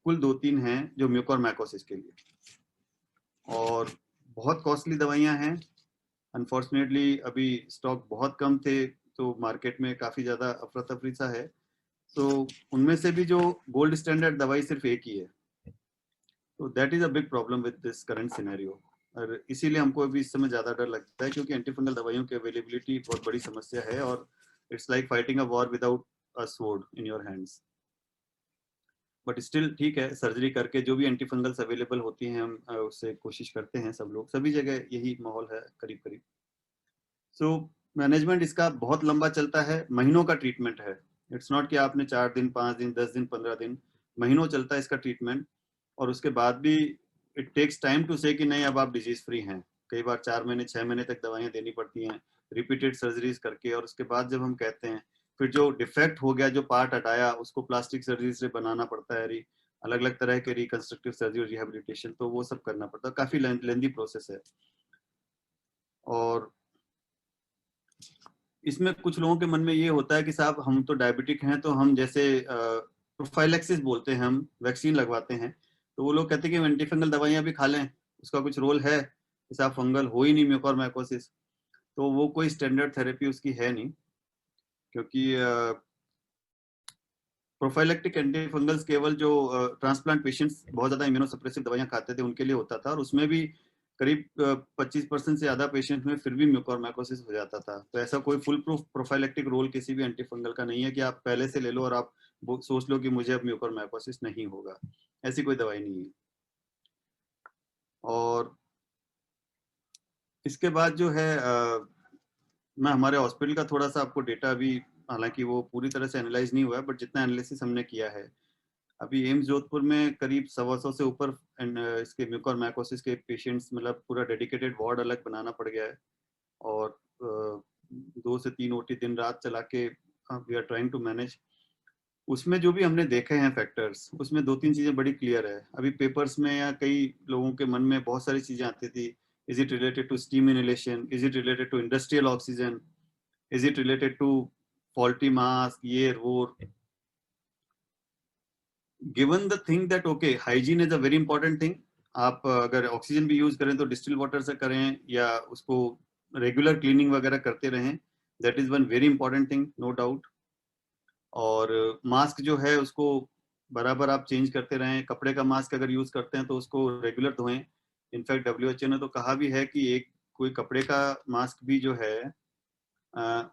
कुल 2-3 हैं जो म्यूकोरमाइकोसिस के लिए, और बहुत कॉस्टली दवाइयां हैं। अनफॉर्चुनेटली अभी स्टॉक बहुत कम थे तो मार्केट में काफी ज्यादा अफरा तफरी सा है, तो उनमें से भी जो गोल्ड स्टैंडर्ड दवाई सिर्फ एक ही है, तो that is a big problem with this current scenario. और इसीलिए हमको अभी इस समय ज्यादा डर लगता है, क्योंकि एंटीफंगल दवाइयों की अवेलेबिलिटी बहुत बड़ी समस्या है, और it's like fighting a war without a sword in your hands. But still ठीक है, सर्जरी करके जो भी एंटीफंगल्स अवेलेबल होती हैं हम उससे कोशिश करते हैं, सब लोग सभी जगह यही माहौल है करीब करीब। सो मैनेजमेंट इसका बहुत लंबा चलता है, महीनों का ट्रीटमेंट है। इट्स नॉट कि आपने 4 दिन 5 दिन 10 दिन 15 दिन, महीनों चलता है इसका ट्रीटमेंट। और उसके बाद भी इट टेक्स टाइम टू से कि नहीं अब आप डिजीज फ्री हैं। कई बार 4 महीने 6 महीने तक दवाइयाँ देनी पड़ती हैं रिपीटेड सर्जरीज करके, और उसके बाद जब हम कहते हैं फिर जो डिफेक्ट हो गया, जो पार्ट हटाया, उसको प्लास्टिक सर्जरी से बनाना पड़ता है, अलग अलग तरह के रिकंस्ट्रक्टिव सर्जरी और रिहेबिलिटेशन, तो वो सब करना पड़ता है, काफी लेंदी प्रोसेस है। और इसमें कुछ लोगों के मन में ये होता है कि साहब हम तो डायबिटिक हैं, तो हम जैसे प्रोफाइलैक्सिस बोलते हैं, हम वैक्सीन लगवाते हैं, तो वो लोग कहते हैं कि एंटीफंगल दवाइयां भी खा लें, उसका कुछ रोल है, साहब फंगल हो ही नहीं म्यूकोरमाइकोसिस। तो वो कोई स्टैंडर्ड थेरेपी उसकी है नहीं, क्योंकि प्रोफाइलेक्टिक एंटीफंगल्स केवल जो ट्रांसप्लांट पेशेंट्स बहुत ज्यादा इम्यूनोसप्रेसिव दवाइयां खाते थे उनके लिए होता था, और उसमें भी करीब 25% से ज्यादा पेशेंट में फिर भी म्यूकोरमाइकोसिस हो जाता था। तो ऐसा कोई फुल प्रूफ प्रोफाइलेक्टिक रोल किसी भी एंटीफंगल का नहीं है कि आप पहले से ले लो और आप सोच लो कि मुझे अब म्यूकोरमाइकोसिस नहीं होगा, ऐसी कोई दवाई नहीं है। और इसके बाद जो है मैं हमारे हॉस्पिटल का थोड़ा सा आपको डेटा अभी, हालांकि वो पूरी तरह से एनालाइज नहीं हुआ है, बट जितना एनालिसिस हमने किया है, अभी एम्स जोधपुर में करीब 125 से ऊपर इसके म्यूकोरमाइकोसिस के पेशेंट्स, मतलब पूरा डेडिकेटेड वार्ड अलग बनाना पड़ गया है, और 2 से 3 ओटी दिन रात चला के we are trying to manage. उसमें जो भी हमने देखे हैं फैक्टर्स, उसमें 2-3 चीजें बड़ी क्लियर है। अभी पेपर्स में या कई लोगों के मन में बहुत सारी चीजें आती थी, is it related to steam inhalation, is it related to industrial oxygen, is it related to faulty mask, ये वो। Given the thing that okay hygiene is a very important thing, आप अगर ऑक्सीजन भी यूज करें तो distil water से करें या उसको रेगुलर क्लीनिंग वगैरह करते रहें, that is one very important thing, no doubt. और मास्क जो है उसको बराबर आप चेंज करते रहें, कपड़े का मास्क अगर यूज करते हैं तो उसको रेगुलर धोएं। इनफैक्ट डब्ल्यूएचओ ने तो कहा भी है कि एक कोई कपड़े का मास्क भी जो है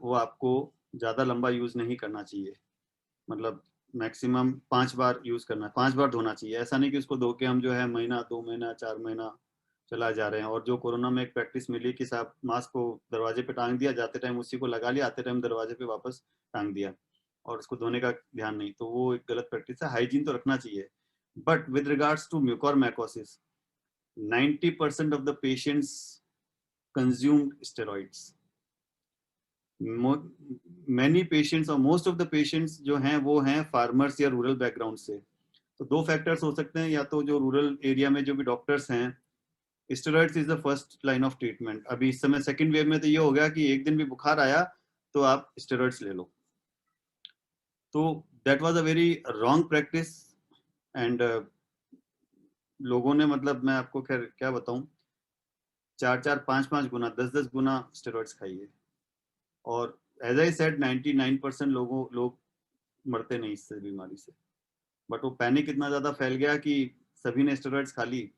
वो आपको ज्यादा लंबा यूज नहीं करना चाहिए, मतलब मैक्सिमम 5 बार यूज करना है, 5 बार धोना चाहिए। ऐसा नहीं कि उसको धो के हम जो है महीना 2 महीना 4 महीना चला जा रहे हैं। और जो कोरोना में एक प्रैक्टिस मिली कि साहब मास्क को दरवाजे पे टांग दिया, जाते टाइम उसी को लगा लिया, आते टाइम दरवाजे पे वापस टांग दिया, और उसको धोने का ध्यान नहीं, तो वो एक गलत प्रैक्टिस है। हाइजीन तो रखना चाहिए, But with regards to mucormycosis, 90% of the patients consumed steroids. Many patients और most of the patients जो हैं वो हैं farmers या rural background से. तो दो फैक्टर्स हो सकते हैं, या तो जो रूरल एरिया में जो भी डॉक्टर्स हैं, steroids is the first line of treatment. अभी इस समय सेकंड वेव में तो ये हो गया कि एक दिन भी बुखार आया तो आप स्टेरॉइड्स ले लो. तो that was a very wrong practice. And लोगों ने, मतलब मैं आपको खैर क्या बताऊं, 4-4, 5-5 गुना, 10-10 गुना स्टेरॉइड्स खाइए. और एज आई सेड 99% लोग मरते नहीं इससे बीमारी से. बट वो पैनिक इतना ज्यादा फैल गया कि सभी ने स्टेरॉइड्स खा ली.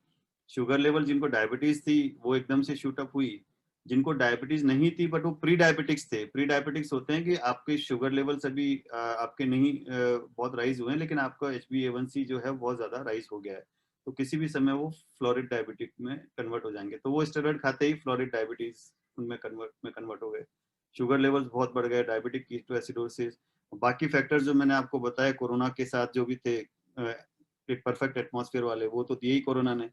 शुगर लेवल जिनको डायबिटीज थी वो एकदम से शूट अप हुई. जिनको डायबिटीज नहीं थी बट वो प्री डायबिटिक्स थे. प्री डायबिटिक्स होते हैं कि आपके शुगर लेवल अभी आपके नहीं बहुत राइज हुए हैं, लेकिन आपका HbA1c जो है बहुत ज्यादा राइज हो गया है. तो किसी भी समय वो फ्लोरिड डायबिटिक में कन्वर्ट हो जाएंगे. तो वो स्टेरॉइड खाते ही फ्लोरिड डायबिटीज उनमें कन्वर्ट हो गए. शुगर लेवल्स बहुत बढ़ गए, डायबिटिक कीटोएसिडोसिस, बाकी फैक्टर्स जो मैंने आपको बताया कोरोना के साथ जो भी थे, एक परफेक्ट एटमॉस्फेयर वाले, वो तो दिए ही कोरोना ने.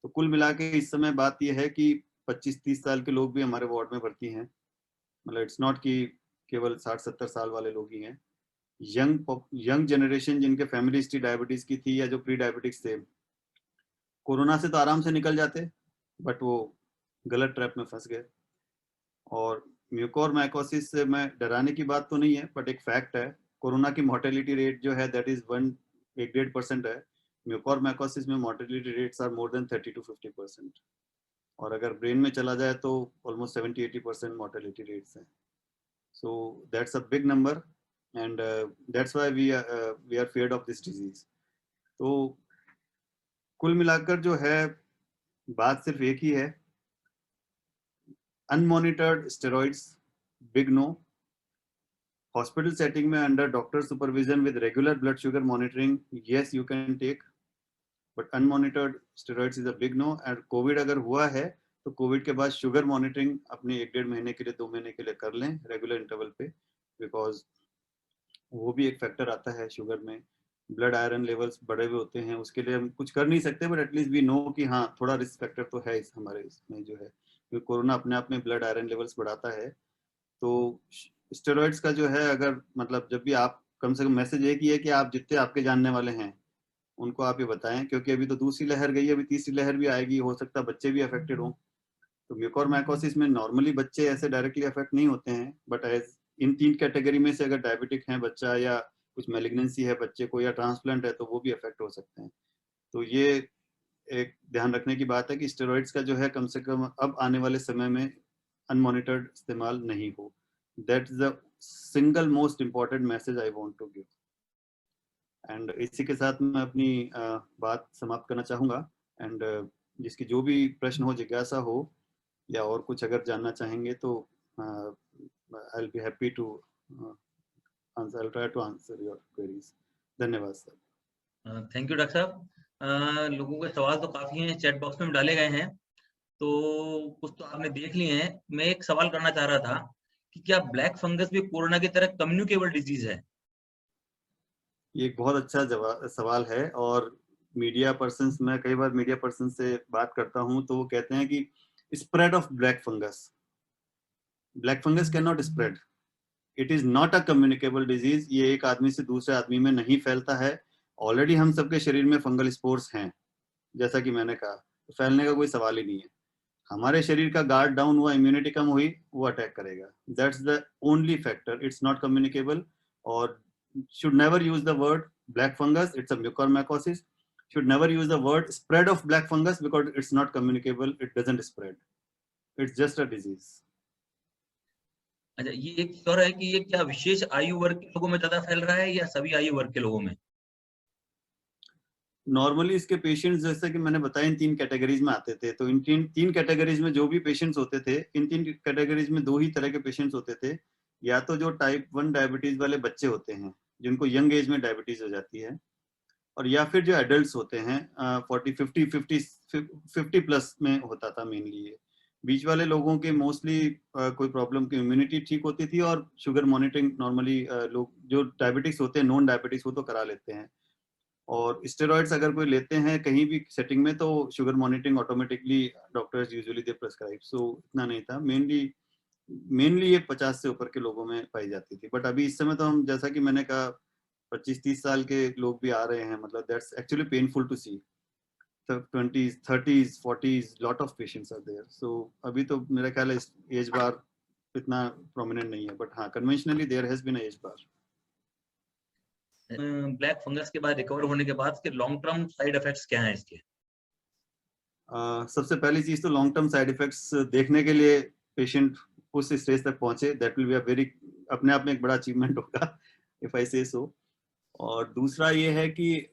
तो कुल मिला के इस समय बात यह है कि 25-30 साल के लोग भी हमारे वार्ड में भर्ती हैं. मतलब इट्स नॉट कि केवल 60-70 साल वाले लोग ही हैं. यंग जनरेशन जिनके फैमिली हिस्ट्री डायबिटीज की थी या जो प्री डायबिटिक्स थे, कोरोना से तो आराम से निकल जाते, बट वो गलत ट्रैप में फंस गए. और म्यूकोरमाइकोसिस से मैं डराने की बात तो नहीं है, बट एक फैक्ट है, कोरोना की मोर्टेलिटी रेट जो है दैट इज 1.1-1.5% है. म्यूकोरमाइकोसिस में mortality rates are more than 30-50%. और अगर ब्रेन में चला जाए तो ऑलमोस्ट 70-80% मोर्टेलिटी रेट्स हैं. So that's a big number, and that's why we are feared of this disease. तो कुल मिलाकर जो है बात सिर्फ एक ही है, unmonitored steroids big no. Hospital setting में under doctor supervision with regular blood sugar monitoring, yes you can take, but unmonitored steroids is a big no. And covid अगर हुआ है तो कोविड के बाद शुगर मॉनिटरिंग अपने 1-1.5 महीने के लिए, 2 महीने के लिए कर लें रेगुलर इंटरवल पे, बिकॉज वो भी एक फैक्टर आता है शुगर में. ब्लड आयरन लेवल्स बढ़े हुए होते हैं, उसके लिए हम कुछ कर नहीं सकते, बट एटलीस्ट वी नो कि हाँ थोड़ा रिस्क फैक्टर तो है इस हमारे इसमें जो है, क्योंकि कोरोना अपने आप में ब्लड आयरन लेवल्स बढ़ाता है. तो स्टेरॉइड्स का जो है, अगर मतलब जब भी आप, कम से कम मैसेज एक ही है कि आप जितने आपके जानने वाले हैं उनको आप ये बताएं, क्योंकि अभी तो दूसरी लहर गई है, अभी तीसरी लहर भी आएगी, हो सकता है बच्चे भी अफेक्टेड हों. तो म्यूकोरमाइकोसिस में नॉर्मली बच्चे ऐसे डायरेक्टली अफेक्ट नहीं होते हैं, बट एज इन 3 कैटेगरी में से अगर डायबिटिक है बच्चा, या कुछ मेलिग्नेंसी है बच्चे को, या ट्रांसप्लांट है, तो वो भी अफेक्ट हो सकते हैं. तो ये एक ध्यान रखने की बात है कि स्टेरॉइड्स का जो है कम से कम अब आने वाले समय में अनमॉनिटर्ड इस्तेमाल नहीं हो. That is the single most important message I want to give. And इसी के साथ मैं अपनी बात समाप्त करना चाहूँगा. एंड जिसकी जो भी प्रश्न हो, जिज्ञासा हो, या और कुछ अगर जानना चाहेंगे तो I will be happy to answer. I will try to answer your queries. धन्यवाद सर. थैंक यू डॉक्टर साहब. लोगों के सवाल तो काफी हैं, चैट बॉक्स में डाले गए हैं, तो कुछ तो आपने देख लिए हैं. मैं एक सवाल करना चाह रहा था कि क्या ब्लैक फंगस भी कोरोना की तरह कम्युनिकेबल डिजीज है? ये एक बहुत अच्छा सवाल है. और मीडिया पर्सन, मैं कई बार मीडिया पर्सन से बात करता हूँ तो वो कहते हैं कि spread of black fungus can not spread. It is not a communicable disease. ये एक आदमी से दूसरे आदमी में नहीं फैलता है. ऑलरेडी हम सबके शरीर में फंगल स्पोर्स हैं, जैसा कि मैंने कहा, तो फैलने का कोई सवाल ही नहीं है. हमारे शरीर का गार्ड डाउन हुआ, इम्यूनिटी कम हुई, वो अटैक करेगा. That's the only factor. It's not communicable. और should never use the word black fungus. It's a mucormycosis. Should never use the word spread of black fungus because it's not communicable. It doesn't spread. It's just a disease. अच्छा, ये एक और है कि ये क्या विशेष आयु वर्ग के लोगों में ज्यादा फैल रहा है या सभी आयु वर्ग के लोगों में? नॉर्मली इसके पेशेंट्स, जैसे कि मैंने बताया, इन 3 कैटेगरीज में आते थे. तो इन 3 कैटेगरीज में जो भी पेशेंट्स होते थे, इन 3 कैटेगरीज में 2 ही तरह के पेशेंट्स होते थे. या तो जो टाइप 1 डायबिटीज वाले बच्चे होते हैं जिनको यंग एज में डायबिटीज हो जाती है, और या फिर जो एडल्ट्स होते हैं 50 प्लस में होता था मेनली. ये बीच वाले लोगों के मोस्टली कोई प्रॉब्लम की इम्यूनिटी ठीक होती थी, और शुगर मॉनिटरिंग नॉर्मली लोग जो डायबिटिक्स होते हैं, नॉन डायबिटिक्स, वो तो करा लेते हैं. और स्टेरॉइड्स अगर कोई लेते हैं कहीं भी सेटिंग में तो sugar monitoring automatically doctors usually they prescribe, so इतना नहीं था। मेनली ये 50 से ऊपर के लोगों में पाई जाती थी, बट अभी इस समय तो हम, जैसा कि मैंने कहा, 25-30 साल के लोग भी आ रहे हैं, मतलब that's actually painful to see. 20s 30s 40s lot of patients are there, so अभी तो मेरा ख्याल है एज बार इतना प्रोमिनेंट नहीं है, बट हाँ conventionally there has been as bar. Black fungus के बाद रिकवर होने के बाद के लॉन्ग टर्म साइड इफेक्ट्स क्या हैं इसके? सबसे पहली चीज तो लॉन्ग टर्म साइड इफेक्ट्स देखने के लिए पेशेंट उस स्टेज तक पहुंचे, that will be a very, अपने आप में एक बड़ा अचीवमेंट होगा इफ आई से सो। और दूसरा ये है कि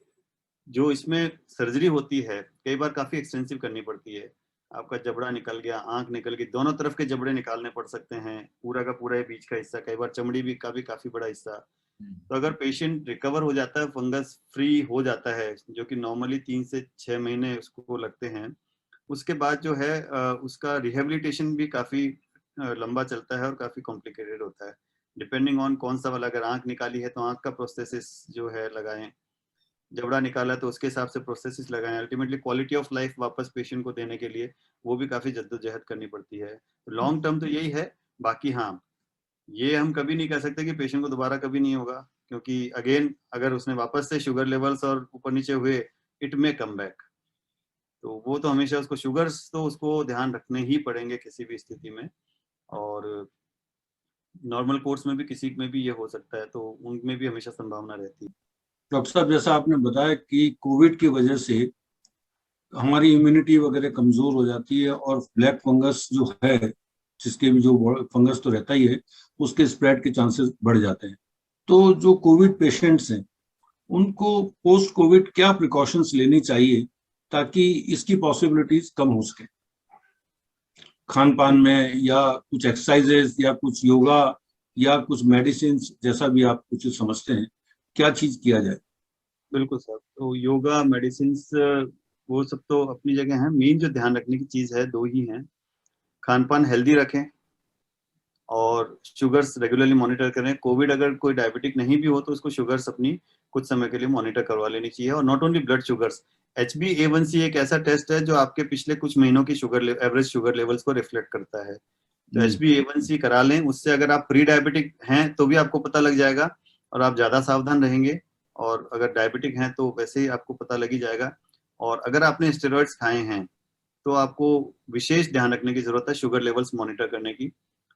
जो इसमें सर्जरी होती है कई बार काफी एक्सटेंसिव करनी पड़ती है। आपका जबड़ा निकल गया, आंख निकल गई, दोनों तरफ के जबड़े निकालने पड़ सकते हैं, पूरा का पूरा बीच का हिस्सा, कई बार चमड़ी भी का भी काफी बड़ा हिस्सा। तो अगर पेशेंट रिकवर हो जाता है, फंगस फ्री हो जाता है, जो कि नॉर्मली 3 से 6 महीने उसको लगते हैं, उसके बाद जो है उसका रिहेबिलिटेशन भी काफी लंबा चलता है और काफी कॉम्प्लिकेटेड होता है, डिपेंडिंग ऑन कौन सा वाला। अगर आंख निकाली है तो आंख का प्रोस्थेसिस जो है लगाएं, जबड़ा निकाला तो उसके हिसाब से प्रोस्थेसिस लगाएं। अल्टीमेटली क्वालिटी ऑफ लाइफ वापस पेशेंट को देने के लिए वो भी काफी जद्दोजहद करनी पड़ती है। लॉन्ग टर्म तो यही है। बाकी हाँ, ये हम कभी नहीं कह सकते कि पेशेंट को दोबारा कभी नहीं होगा, क्योंकि अगेन अगर उसने वापस से शुगर लेवल्स और ऊपर नीचे हुए, इट मे कम बैक। तो वो तो हमेशा उसको शुगर्स तो उसको ध्यान रखने ही पड़ेंगे किसी भी स्थिति में, और नॉर्मल कोर्स में भी किसी में भी ये हो सकता है, तो उनमें भी हमेशा संभावना रहती है। डॉक्टर साहब, जैसा आपने बताया कि कोविड की वजह से हमारी इम्यूनिटी वगैरह कमजोर हो जाती है और ब्लैक फंगस जो है, जिसके भी जो फंगस तो रहता ही है, उसके स्प्रेड के चांसेस बढ़ जाते हैं। तो जो कोविड पेशेंट्स हैं उनको पोस्ट कोविड क्या प्रिकॉशंस लेनी चाहिए ताकि इसकी पॉसिबिलिटीज कम हो सके? खान पान में, या कुछ एक्सरसाइजेस, या कुछ योगा, या कुछ मेडिसिन, जैसा भी आप कुछ समझते हैं, क्या चीज किया जाए? बिल्कुल सर, तो योगा, मेडिसिन, वो सब तो अपनी जगह है। मेन जो ध्यान रखने की चीज है दो ही हैं। खान पान हेल्दी रखें और शुगर्स रेगुलरली मॉनिटर करें। कोविड अगर कोई डायबिटिक नहीं भी हो तो उसको शुगर्स अपनी कुछ समय के लिए मॉनिटर करवा लेनी चाहिए। और not only blood sugars, HbA1c एक ऐसा टेस्ट है जो आपके पिछले कुछ महीनों की शुगर एवरेज शुगर लेवल्स को रिफ्लेक्ट करता है। तो HbA1c करा लें, उससे अगर आप प्री डायबिटिक हैं तो भी आपको पता लग जाएगा और आप ज़्यादा सावधान रहेंगे, और अगर डायबिटिक हैं तो वैसे ही आपको पता लग ही जाएगा। और अगर आपने स्टेरॉइड्स खाए हैं तो आपको विशेष ध्यान रखने की जरूरत है शुगर लेवल्स मॉनिटर करने की।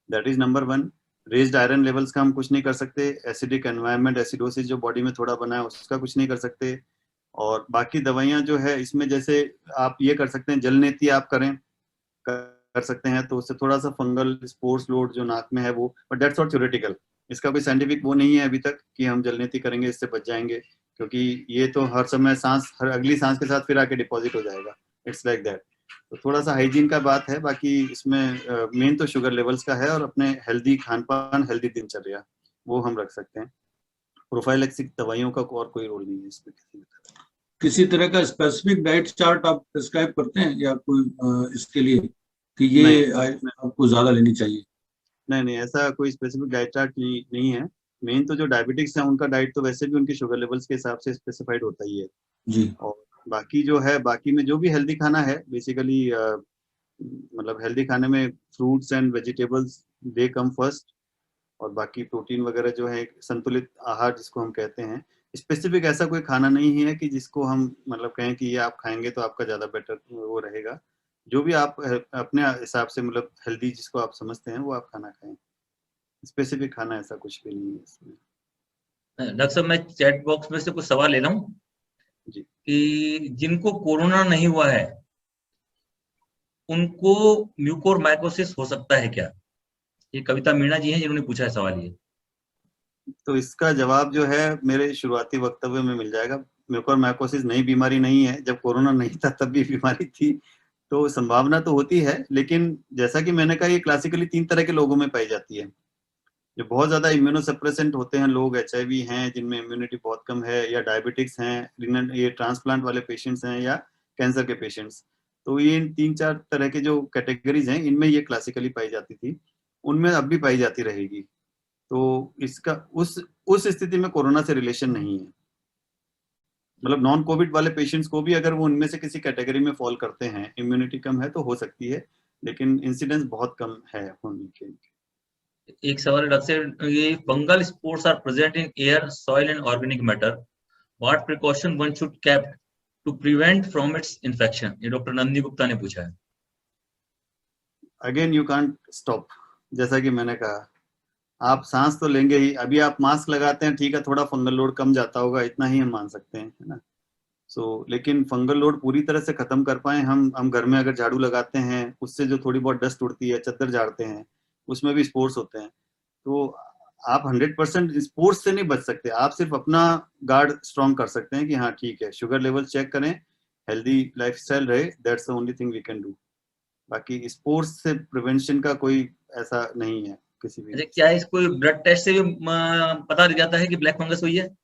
That is number 1। Raised iron levels का हम कुछ नहीं कर सकते, एसिडिक एनवायरनमेंट, एसिडोसिस जो बॉडी में थोड़ा बना है उसका कुछ नहीं कर सकते। और बाकी दवाइयां जो है इसमें, जैसे आप ये कर सकते हैं, जल नेती आप कर सकते हैं, तो उससे थोड़ा सा फंगल स्पोर्स लोड जो नाक में है वो, बट दैट्स नॉट थ्योरेटिकल। इसका कोई साइंटिफिक वो नहीं है अभी तक कि हम जलनेती करेंगे इससे बच जाएंगे, क्योंकि ये तो हर समय सांस, हर अगली सांस के साथ फिर आके डिपॉजिट हो जाएगा। It's like that. तो थोड़ा सा हाइजीन का बात है, बाकी इसमें मेन तो शुगर लेवल्स का है और अपने हेल्दी खान पान, हेल्दी दिनचर्या वो हम रख सकते हैं। प्रोफाइलैक्सिक दवाइयों का और कोई रोल नहीं है इसमें किसी भी तरह। किसी तरह का स्पेसिफिक डाइट चार्ट आप प्रिस्क्राइब करते हैं या कोई इसके लिए कि ये नहीं आपको ज्यादा लेनी चाहिए? नहीं, ऐसा कोई स्पेसिफिक डाइट चार्ट नहीं है। मेन तो जो डायबिटिक्स है उनका डाइट तो वैसे भी उनकी शुगर लेवल्स के हिसाब से स्पेसिफाइड होता ही है। जी। और बाकी जो है, बाकी में जो भी हेल्दी खाना है बेसिकली, मतलब हेल्दी खाने में fruits and vegetables they come first, और बाकी प्रोटीन वगैरह जो है, संतुलित आहार जिसको हम कहते हैं। स्पेसिफिक ऐसा कोई खाना नहीं है कि जिसको हम मतलब कहें कि ये आप खाएंगे तो आपका ज्यादा बेटर वो रहेगा। जो भी आप अपने हिसाब से, मतलब हेल्दी जिसको आप समझते हैं वो आप खाना खाएं। स्पेसिफिक खाना ऐसा कुछ भी नहीं है इसमें। डॉक्टर साहब, मैं चैट बॉक्स में से कुछ सवाल ले रहा हूँ जी। कि जिनको कोरोना नहीं हुआ है उनको म्यूकोरमाइकोसिस हो सकता है क्या? ये कविता मीणा जी हैं जिन्होंने पूछा है सवाल ये। तो इसका जवाब जो है मेरे शुरुआती वक्तव्य में मिल जाएगा। म्यूकोरमाइकोसिस नई बीमारी नहीं है, जब कोरोना नहीं था तब भी बीमारी थी। तो संभावना तो होती है, लेकिन जैसा कि मैंने कहा, ये क्लासिकली 3 तरह के लोगों में पाई जाती है। जो बहुत ज्यादा इम्यूनोसप्रेसेंट होते हैं लोग, HIV हैं जिनमें इम्यूनिटी बहुत कम है, या डायबिटिक्स हैं, ये ट्रांसप्लांट वाले पेशेंट्स हैं, या कैंसर के पेशेंट्स। तो ये इन 3-4 तरह के जो कैटेगरीज हैं, इनमें ये क्लासिकली पाई जाती थी, उनमें अब भी पाई जाती रहेगी। तो इसका उस स्थिति में कोरोना से रिलेशन नहीं है। मतलब नॉन कोविड वाले पेशेंट्स को भी अगर वो उनमें से किसी कैटेगरी में फॉल करते हैं, इम्यूनिटी कम है तो हो सकती है, लेकिन इंसिडेंस बहुत कम है होने के। एक सवाल डॉक्टर से, ये fungal spores are present in air, soil and organic matter, what precaution one should keep to prevent from its infection? ये डॉक्टर नंदी गुप्ता ने पूछा है। अगेन यू कांट स्टॉप, जैसा कि मैंने कहा, आप सांस तो लेंगे ही। अभी आप मास्क लगाते हैं, ठीक है, थोड़ा फंगल लोड कम जाता होगा, इतना ही हम मान सकते हैं, है ना। लेकिन फंगल लोड पूरी तरह से खत्म कर पाए, हम घर में अगर झाड़ू लगाते हैं, उससे जो थोड़ी बहुत डस्ट उड़ती है, चद्दर झाड़ते हैं, उसमें भी स्पोर्स होते हैं। तो आप 100% स्पोर्स से नहीं बच सकते, आप सिर्फ अपना गार्ड स्ट्रॉन्ग कर सकते हैं कि हाँ ठीक है, शुगर लेवल चेक करें, हेल्दी लाइफस्टाइल रहे, that's the only thing we can do. बाकी स्पोर्ट्स से प्रिवेंशन का कोई ऐसा नहीं है किसी भी। अच्छा, क्या इसको ब्लड टेस्ट से भी पता लग जाता है कि ब्लैक फंगस हुई है?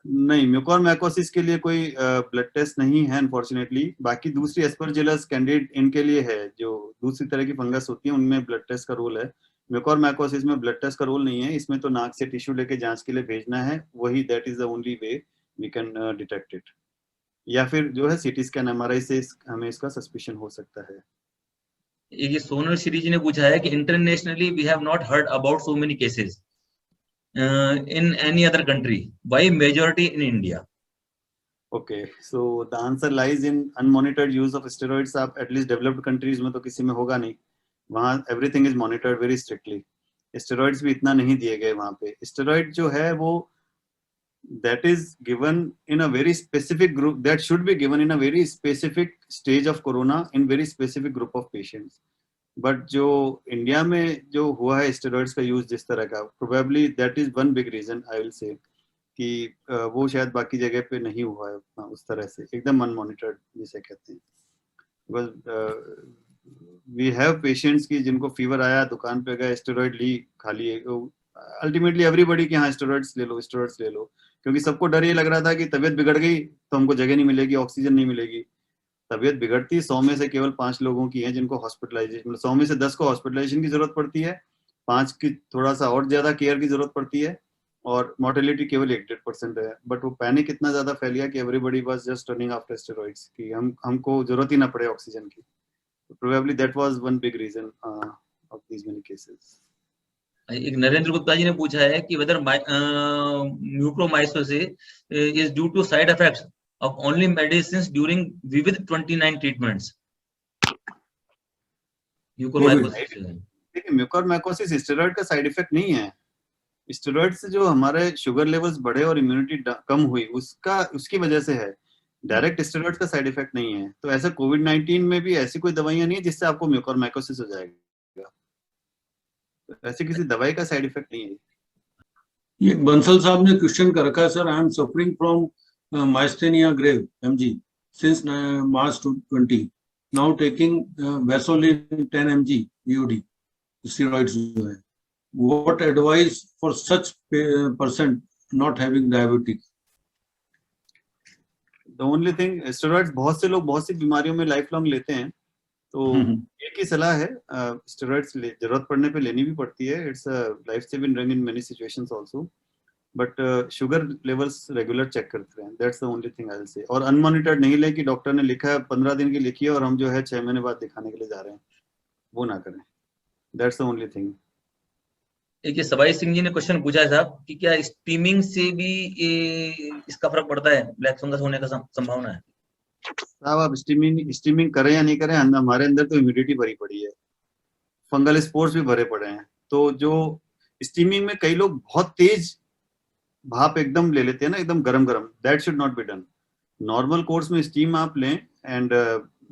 नहीं, म्यूकोरमाइकोसिस के लिए कोई ब्लड टेस्ट नहीं है अनफॉर्चुनेटली। बाकी दूसरी एस्परजिलस कैंडिड इनके लिए है, जो दूसरी तरह की फंगस होती है उनमें ब्लड टेस्ट का रोल है। म्यूकोरमाइकोसिस में ब्लड टेस्ट का रोल नहीं है, इसमें तो नाक से टिश्यू लेके जांच के लिए भेजना है, वही that is the only way we can detect it. या फिर जो है सीटी स्कैन, एमआरआई से हमें इसका सस्पिशन हो सकता है। ये सोनल सीरीज ने पूछा है कि internationally we have not heard about so many cases in any other country, why majority in India? Okay, so the answer lies in unmonitored use of steroids। आप at least developed countries में तो किसी में होगा नहीं, वहाँ everything is monitored very strictly। steroids भी इतना नहीं दिए गए वहाँ पे। steroid जो है वो that is given in a very specific group, that should be given in a very specific stage of corona in very specific group of patients। But जो इंडिया में जो हुआ है स्टेरॉइड्स का यूज जिस तरह का, probably that is one big reason I will say कि वो शायद बाकी जगह पे नहीं हुआ है उतना उस तरह से, एकदम अनमॉनिटर्ड जिसे कहते हैं। वी हैव पेशेंट्स की जिनको फीवर आया, दुकान पे गए, स्टेरॉइड ली, खा लिए, अल्टीमेटली एवरीबॉडी कि हाँ स्टेरॉइड्स ले लो, स्टेरॉइड्स ले लो, क्योंकि सबको डर ये लग रहा था कि तबीयत बिगड़ गई तो हमको जगह नहीं मिलेगी, ऑक्सीजन नहीं मिलेगी। तबीयत बिगड़ती 100 में से केवल 5 लोगों की है जिनको हॉस्पिटलाइजेशन, मतलब 100 में से 10 को हॉस्पिटलाइजेशन की जरूरत पड़ती है, 5 की थोड़ा सा और ज्यादा केयर की जरूरत पड़ती है, और मोर्टेलिटी केवल 1-1.5% है। बट वो पैनिक इतना ज्यादा फैल गया कि everybody was just running after steroids कि हमको जरूरत ही ना पड़े ऑक्सीजन की। Probably that was one big reason of these many cases. एक नरेंद्र गुप्ता जी ने पूछा है कि whether mucormycosis is due to side effects of only medicines during vivid 29 treatments। देखिए म्यूकोरमाइकोसिस स्टेरॉइड का साइड इफेक्ट नहीं है। स्टेरॉइड से जो हमारे शुगर लेवल्स बढ़े और इम्यूनिटी कम हुई, उसकी वजह से है, डायरेक्ट स्टेरॉइड का साइड इफेक्ट नहीं है। तो ऐसा कोविड-19 में भी ऐसी कोई दवाइयां नहीं है जिससे आपको म्यूकोरमाइकोसिस हो जाएगा, तो ऐसी किसी दवाई का साइड इफेक्ट नहीं है। ये बंसल साहब ने क्वेश्चन कर रखा है, sir I am suffering from myasthenia gravis MG since March 20, now taking Wysolone 10 mg BOD steroids जो है, what advice for such person not having diabetes? The only thing, steroids बहुत से लोग बहुत सी बीमारियों में लाइफ लॉन्ग लेते हैं, तो एक ही सलाह है, स्टेरॉइड्स जरूरत पड़ने पे लेनी भी पड़ती है, it's a life saving drug in many situations also, but sugar levels regular check करते रहें, that's the only thing I will say. और अनमॉनिटर्ड नहीं ले कि डॉक्टर ने लिखा है 15 दिन की लिखी है और हम जो है 6 महीने बाद दिखाने के लिए जा रहे हैं, वो ना करें, दैट्स द ओनली थिंग। एक ये सबाई सिंह जी ने क्वेश्चन पूछा है साहब कि क्या स्टीमिंग से भी इसका फर्क पड़ता है, ब्लैक फंगस होने का संभावना है? साहब आप स्टीमिंग करें या नहीं करें, हमारे अंदर तो ह्यूमिडिटी भरी पड़ी है, फंगल स्पोर्स भी भरे पड़े हैं। तो जो स्टीमिंग में कई लोग बहुत तेज भाप एकदम ले लेते हैं ना, एकदम गरम गरम, that should not be done. Normal course में स्टीम आप लें एंड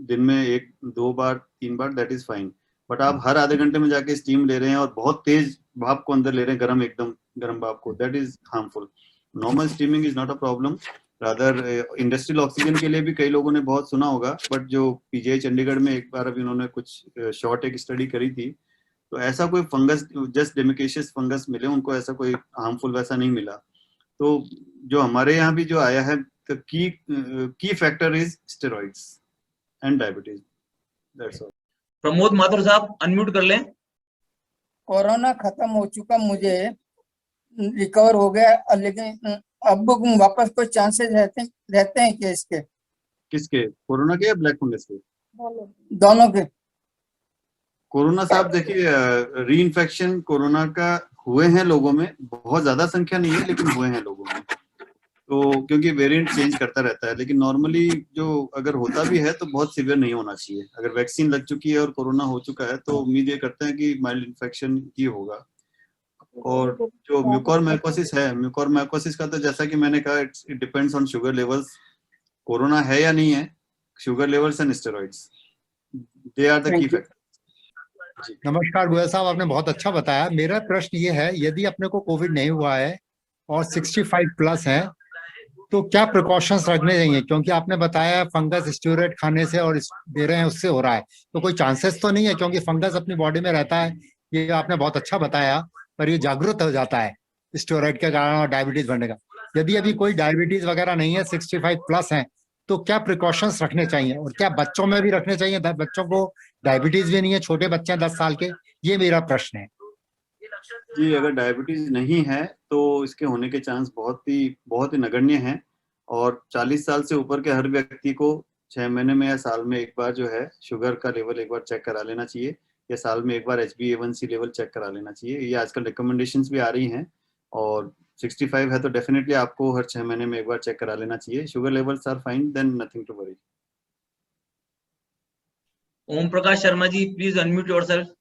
दिन में 1-2 बार 3 बार, दैट इज फाइन। बट आप हर आधे घंटे में जाके स्टीम ले रहे हैं और बहुत तेज भाप को अंदर ले रहे हैं, गरम एकदम गरम भाप को, that is harmful. Normal steaming is not a problem, rather industrial oxygen के लिए भी कई लोगों ने बहुत सुना होगा, बट जो पीजीआई चंडीगढ़ में एक बार अभी उन्होंने कुछ शॉर्ट एक स्टडी करी थी, तो ऐसा कोई फंगस, जस्ट डेमिकेशियस फंगस मिले उनको, ऐसा कोई हार्मफुल वैसा नहीं मिला। तो जो हमारे यहाँ भी जो आया है, की factor is steroids and diabetes, that's all. Pramod Mathur साहब अनम्यूट कर लें। कोरोना खत्म हो चुका, मुझे रिकवर हो गया, लेकिन अब वापस कोई चांसेस रहते हैं क्या इसके? किसके, कोरोना के या ब्लैक फंगस के? दोनों के। कोरोना साहब देखिए, री इन्फेक्शन कोरोना का हुए हैं लोगों में, बहुत ज्यादा संख्या नहीं है लेकिन हुए हैं लोगों में। तो क्योंकि वेरिएंट चेंज करता रहता है, लेकिन नॉर्मली जो अगर होता भी है तो बहुत सीवियर नहीं होना चाहिए। अगर वैक्सीन लग चुकी है और कोरोना हो चुका है तो उम्मीद ये करते हैं कि माइल्ड इन्फेक्शन ही होगा। और जो म्यूकोरमाइकोसिस है, म्यूकोरमाइकोसिस का तो जैसा कि मैंने कहा, it depends on sugar levels. Corona है या नहीं है, sugar levels and steroids, they are the key factor. नमस्कार गोयल साहब, आपने बहुत अच्छा बताया। मेरा प्रश्न ये है, यदि अपने को कोविड नहीं हुआ है और 65 प्लस है तो क्या प्रिकॉशंस रखने चाहिए? क्योंकि आपने बताया फंगस स्टेरॉइड खाने से और दे रहे हैं उससे हो रहा है, तो कोई चांसेस तो नहीं है? क्योंकि फंगस अपनी बॉडी में रहता है, ये आपने बहुत अच्छा बताया, पर ये जागरूक हो जाता है स्टेरॉइड के कारण और डायबिटीज बढ़ने का। यदि अभी कोई डायबिटीज वगैरह नहीं है, 65 प्लस है, तो क्या प्रिकॉशंस रखने चाहिए? और क्या बच्चों में भी रखने चाहिए? बच्चों को डायबिटीज भी नहीं है, छोटे बच्चे हैं 10 साल के, ये मेरा प्रश्न है। जी, अगर डायबिटीज नहीं है तो इसके होने के चांस बहुत ही नगण्य हैं। और 40 साल से ऊपर के हर व्यक्ति को 6 महीने में या साल में एक बार जो है शुगर का लेवल एक बार चेक करा लेना चाहिए, या साल में एक बार HbA1c लेवल चेक करा लेना चाहिए। ये आजकल रिकमेंडेशंस भी आ रही हैं। और 65 है तो डेफिनेटली आपको हर 6 महीने में एक बार चेक करा लेना चाहिए। Sugar levels are fine, then nothing to worry. Om Prakash Sharma ji, please unmute yourself.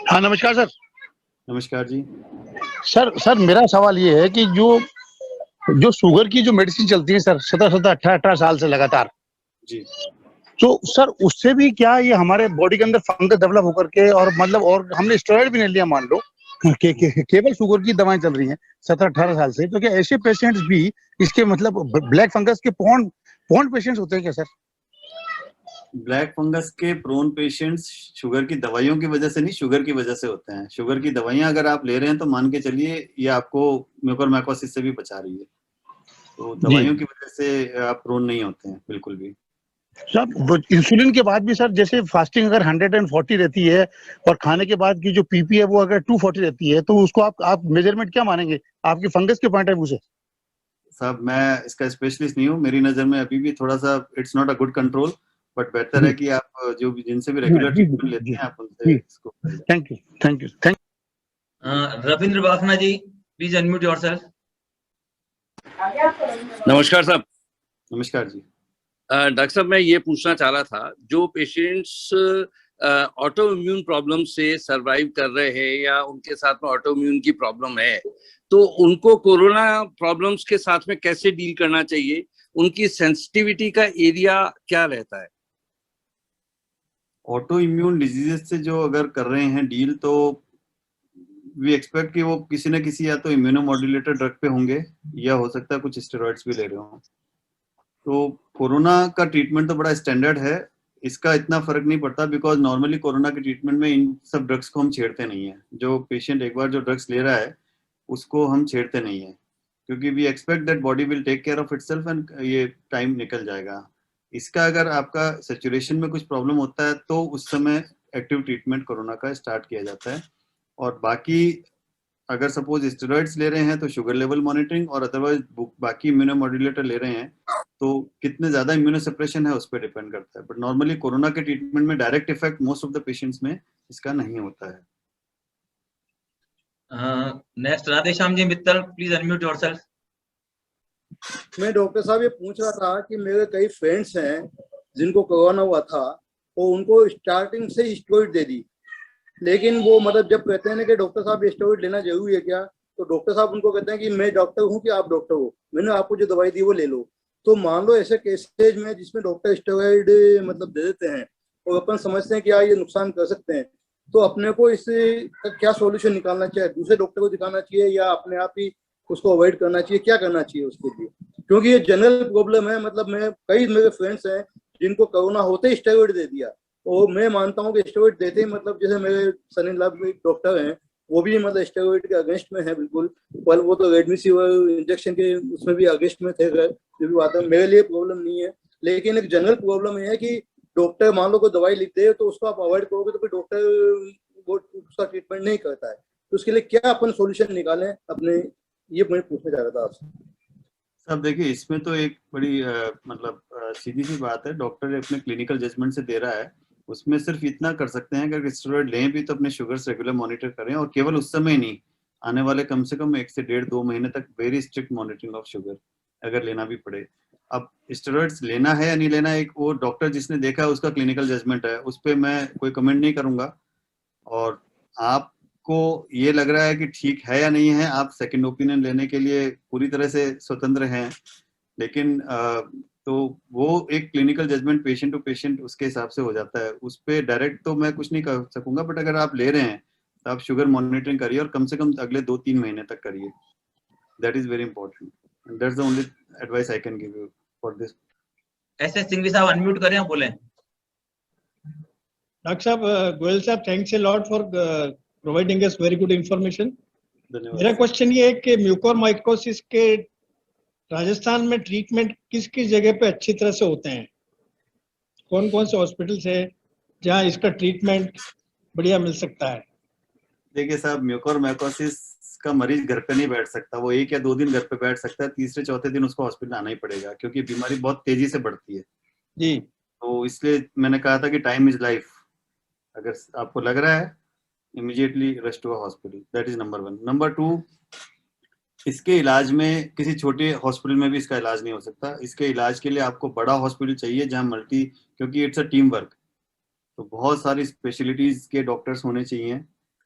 हाँ नमस्कार सर। नमस्कार जी। सर मेरा सवाल ये है कि जो शुगर की जो मेडिसिन चलती है सर 17-18 साल से लगातार जी, तो सर उससे भी क्या ये हमारे बॉडी के अंदर फंगस डेवलप होकर के, और मतलब और हमने स्टेरॉइड भी नहीं लिया मान लो, केवल शुगर की दवाएं चल रही हैं 17-18 साल से, तो क्या ऐसे पेशेंट्स भी इसके मतलब ब्लैक फंगस के प्रोन पेशेंट्स होते हैं क्या सर? ब्लैक फंगस के प्रोन पेशेंट्स शुगर की दवाइयों की वजह से नहीं, शुगर की वजह से होते हैं। शुगर की दवाइयां अगर आप ले रहे हैं तो मान के चलिए ये आपको म्यूकोरमाइकोसिस से भी बचा रही है। तो दवाइयों की वजह से आप प्रोन नहीं होते हैं बिल्कुल भी। सर इंसुलिन के बाद भी सर, जैसे फास्टिंग अगर 140 रहती है और खाने के बाद की जो पीपी है वो अगर 240 रहती है, तो उसको आप मेजरमेंट क्या मानेंगे आपकी फंगस के पॉइंट ऑफ व्यू से? साहब मैं इसका स्पेशलिस्ट नहीं हूँ, मेरी नजर में अभी भी थोड़ा सा it's not a good control, but बेहतर है कि आप जो भी जिनसे भी रेगुलर ट्रीटमेंट लेते हैं आप उनसे इसको। Thank you. Ravindra Bakhna ji, please unmute yourself. नमस्कार साहब। नमस्कार जी। डॉक्टर साहब, मैं ये पूछना चाह रहा था, जो पेशेंट्स ऑटो इम्यून प्रॉब्लम से सरवाइव कर रहे हैं या उनके साथ में ऑटो इम्यून की प्रॉब्लम है, तो उनको कोरोना प्रॉब्लम्स के साथ में कैसे डील करना चाहिए? उनकी सेंसिटिविटी का एरिया क्या रहता है? ऑटो इम्यून डिजीजेस से जो अगर कर रहे हैं डील, तो वी एक्सपेक्ट कि वो किसी न किसी या तो इम्यूनोमॉड्यूलेटर ड्रग पे होंगे या हो सकता है कुछ स्टेरॉइड्स भी ले रहे हों। तो कोरोना का ट्रीटमेंट तो बड़ा स्टैंडर्ड है, इसका इतना फर्क नहीं पड़ता, बिकॉज नॉर्मली कोरोना के ट्रीटमेंट में इन सब ड्रग्स को हम छेड़ते नहीं है। जो पेशेंट एक बार जो ड्रग्स ले रहा है उसको हम छेड़ते नहीं है, क्योंकि we expect that body will take care of itself and ये टाइम निकल जाएगा। इसका अगर आपका सैचुरेशन में कुछ प्रॉब्लम होता है तो उस समय एक्टिव ट्रीटमेंट कोरोना का स्टार्ट किया जाता है। और बाकी अगर सपोज स्टेरॉइड्स ले रहे हैं तो शुगर लेवल मॉनिटरिंग, और अदरवाइज बाकी इम्यूनोमॉड्यूलेटर ले रहे हैं तो कितने ज्यादा इम्यूनोसप्रेशन है उस पर डिपेंड करता है। बट नॉर्मली कोरोना के ट्रीटमेंट में direct effect most of the patients में इसका नहीं होता है। Next Radheshyam ji Mittal, please unmute yourself. मैं डॉक्टर साहब ये पूछ रहा था कि मेरे कई फ्रेंड्स हैं जिनको कोरोना हुआ था, तो उनको स्टार्टिंग से स्टेरॉइड दे दी, लेकिन वो मतलब जब कहते हैं ना कि डॉक्टर साहब स्टेरॉइड लेना जरूरी है क्या, तो डॉक्टर साहब उनको कहते हैं कि मैं डॉक्टर हूँ कि आप डॉक्टर हो, मैंने आपको जो दवाई दी वो ले लो। तो मान लो ऐसे केसेज में जिसमें डॉक्टर स्टेरॉइड मतलब दे देते हैं और अपन समझते हैं कि ये नुकसान कर सकते हैं, तो अपने को इससे क्या सॉल्यूशन निकालना चाहिए? दूसरे डॉक्टर को दिखाना चाहिए या अपने आप ही उसको अवॉइड करना चाहिए? क्या करना चाहिए उसके लिए? क्योंकि ये जनरल प्रॉब्लम है। मतलब मैं कई मेरे फ्रेंड्स हैं जिनको कोरोना होते ही स्टेरॉइड दे दिया, और मैं मानता हूँ कि स्टेरॉइड देते ही मतलब जैसे मेरे सन इन लॉ डॉक्टर हैं, वो भी मतलब स्टेरॉइड के अगेंस्ट में है बिल्कुल, पर वो तो रेडमिसिविर इंजेक्शन के उसमें भी अगेंस्ट में थे। जो भी बात है, मेरे लिए प्रॉब्लम नहीं है, लेकिन एक जनरल प्रॉब्लम है कि डॉक्टर मान लो कोई दवाई लिख दे तो उसको आप अवॉइड करोगे तो फिर डॉक्टर वो उसका ट्रीटमेंट नहीं करता है। तो उसके लिए क्या अपन सोल्यूशन निकालें अपने ये मैं पूछना चाह रहा था आपसे। सब देखिए, इसमें तो एक बड़ी मतलब सीधी सी बात है, डॉक्टर अपने क्लिनिकल जजमेंट से दे रहा है, उसमें सिर्फ इतना कर सकते हैं कि अगर स्टेरॉइड लें भी तो अपने शुगर्स रेगुलर मॉनिटर करें, और केवल उस समय नहीं, आने वाले कम से कम 1 से 1.5-2 महीने तक very strict monitoring of sugar अगर लेना भी पड़े। अब स्टेरॉइड्स लेना है या नहीं लेना, एक वो डॉक्टर जिसने देखा है उसका क्लिनिकल जजमेंट है, उस पर मैं कोई कमेंट नहीं करूंगा। और आपको ये लग रहा है कि ठीक है या नहीं है, आप सेकंड ओपिनियन लेने के लिए पूरी तरह से स्वतंत्र हैं, लेकिन तो वो एक clinical judgement patient to patient उसके हिसाब से हो जाता है, उस पर डायरेक्ट तो मैं कुछ नहीं कर सकूंगा। बट अगर आप ले रहे हैं तो आप शुगर मॉनिटरिंग करिए, और कम से कम अगले 2-3 महीने तक करिए। That is very important, that's the only advice I can give you for this. ऐसे सिंघवी साहब अनम्यूट करें, बोले। डॉक्टर साहब, गोयल साहब, thanks a lot for providing us very good information. मेरा क्वेश्चन ये है कि म्यूकोरमाइकोसिस के राजस्थान में ट्रीटमेंट किस किस जगह पे अच्छी तरह से होते हैं? कौन कौन से हॉस्पिटल्स है जहां इसका ट्रीटमेंट बढ़िया मिल सकता है? देखिए साहब, म्यूकोरमाइकोसिस का मरीज घर पे नहीं बैठ सकता, वो 1 या 2 दिन घर पे बैठ सकता है, तीसरे चौथे दिन उसको हॉस्पिटल आना ही पड़ेगा, क्योंकि बीमारी बहुत तेजी से बढ़ती है जी। तो इसलिए मैंने कहा था कि टाइम इज लाइफ। अगर आपको लग रहा है, immediately rush to hospital, that is number 1। Number 2, इसके इलाज में किसी छोटे हॉस्पिटल में भी इसका इलाज नहीं हो सकता, इसके इलाज के लिए आपको बड़ा हॉस्पिटल चाहिए जहां मल्टी, क्योंकि इट्स अ टीम वर्क, तो बहुत सारी स्पेशलिटीज के डॉक्टर्स होने चाहिए,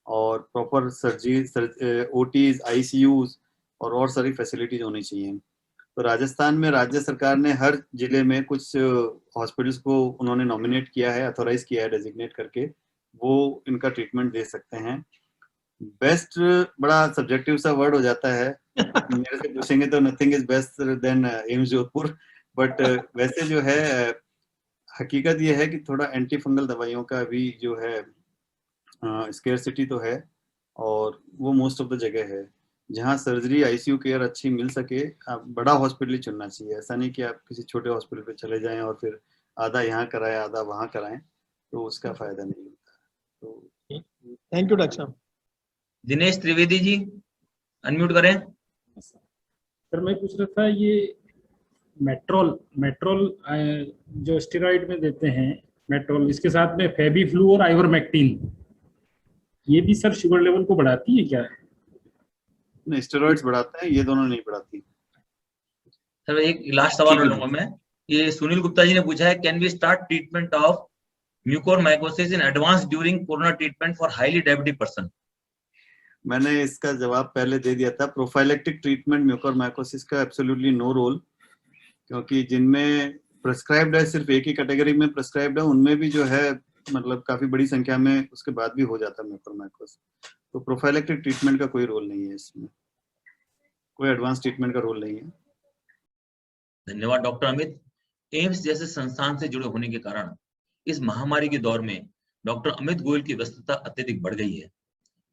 और प्रॉपर सर्जरी, ओटीज, आईसीयूज और सारी फैसिलिटीज होनी चाहिए। तो राजस्थान में राज्य सरकार ने हर जिले में कुछ हॉस्पिटल्स को उन्होंने नॉमिनेट किया है, अथोराइज किया है डेजिग्नेट करके, वो इनका ट्रीटमेंट दे सकते हैं। बेस्ट बड़ा सब्जेक्टिव सा वर्ड हो जाता है, मेरे से पूछेंगे तो nothing is best then AIIMS Jodhpur, but वैसे जो है हकीकत ये है कि थोड़ा एंटी फंगल दवाइयों का भी जो है स्केर्सिटी तो है, और वो मोस्ट ऑफ द जगह है जहाँ सर्जरी आईसीयू केयर अच्छी मिल सके। आप बड़ा हॉस्पिटल चुनना चाहिए, ऐसा नहीं कि आप किसी छोटे हॉस्पिटल पे चले जाएं और फिर आधा यहाँ कराएं आधा वहाँ कराएं, तो उसका फायदा नहीं होता। तो थैंक यू डॉक्टर साहब। दिनेश त्रिवेदी जी अनम्यूट करें। सर मैं पूछ रहा था, ये मेट्रोल जो स्टेरॉइड में देते हैं मेट्रोल, इसके साथ में फेबीफ्लू और आइवरमेक्टिन, ये भी सर शुगर लेवल को बढ़ाती है क्या? नहीं, स्टेरॉइड्स बढ़ाते हैं, ये दोनों नहीं बढ़ाती। सर एक लास्ट सवाल लूंगा मैं, ये सुनील गुप्ता जी ने पूछा है, can we start treatment of mucormycosis in advance during corona treatment for highly diabetic person? मैंने इसका जवाब पहले दे दिया था, प्रोफाइलेक्टिक ट्रीटमेंट म्यूकोरमाइकोसिस का एब्सोल्युटली नो रोल, क्योंकि जिनमें प्रेस्क्राइब्ड है, सिर्फ एक ही कैटेगरी में प्रेस्क्राइब्ड है, उनमें भी जो है मतलब काफी बड़ी संख्या में उसके बाद भी हो जाता है म्यूकोरमाइकोसिस, तो प्रोफाइलेक्टिक ट्रीटमेंट का कोई रोल नहीं है इसमें, कोई एडवांस ट्रीटमेंट का रोल नहीं है। धन्यवाद डॉक्टर अमित। एम्स जैसे संस्थान से जुड़े होने के कारण इस महामारी के दौर में डॉक्टर अमित गोयल की व्यस्तता अत्यधिक बढ़ गई है,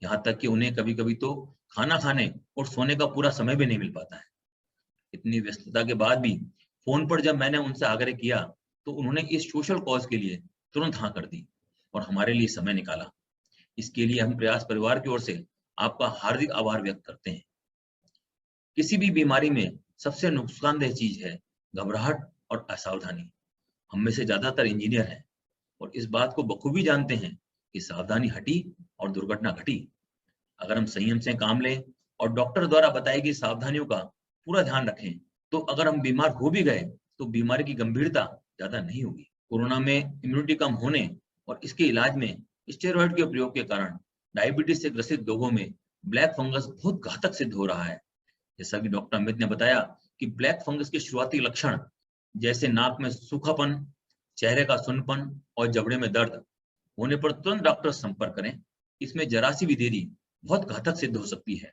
यहाँ तक कि उन्हें कभी कभी तो खाना खाने और सोने का पूरा समय भी नहीं मिल पाता है। इतनी व्यस्तता के बाद भी फोन पर जब मैंने उनसे आग्रह किया तो उन्होंने इस सोशल कॉज के लिए तुरंत हाँ कर दी और हमारे लिए समय निकाला। इसके लिए हम प्रयास परिवार की ओर से आपका हार्दिक आभार व्यक्त करते हैं। किसी भी बीमारी में सबसे नुकसानदेह चीज है घबराहट और असावधानी। हम में से ज्यादातर इंजीनियर हैं और इस बात को बखूबी जानते हैं कि सावधानी हटी और दुर्घटना घटी। अगर हम संयम से काम लें और डॉक्टर द्वारा बताई गई सावधानियों का पूरा ध्यान रखें तो अगर हम बीमार हो भी गए तो बीमारी की गंभीरता ज्यादा नहीं होगी। कोरोना में इम्यूनिटी कम होने और इसके इलाज में स्टेरॉइड के प्रयोग के कारण डायबिटीज से ग्रसित लोगों में ब्लैक फंगस बहुत घातक सिद्ध हो रहा है। जैसा कि डॉक्टर अमित ने बताया कि ब्लैक फंगस के शुरुआती लक्षण जैसे नाक में सूखापन, चेहरे का सुन्नपन और जबड़े में दर्द होने पर तुरंत डॉक्टर से संपर्क करें। इसमें जरा सी भी देरी बहुत घातक सिद्ध हो सकती है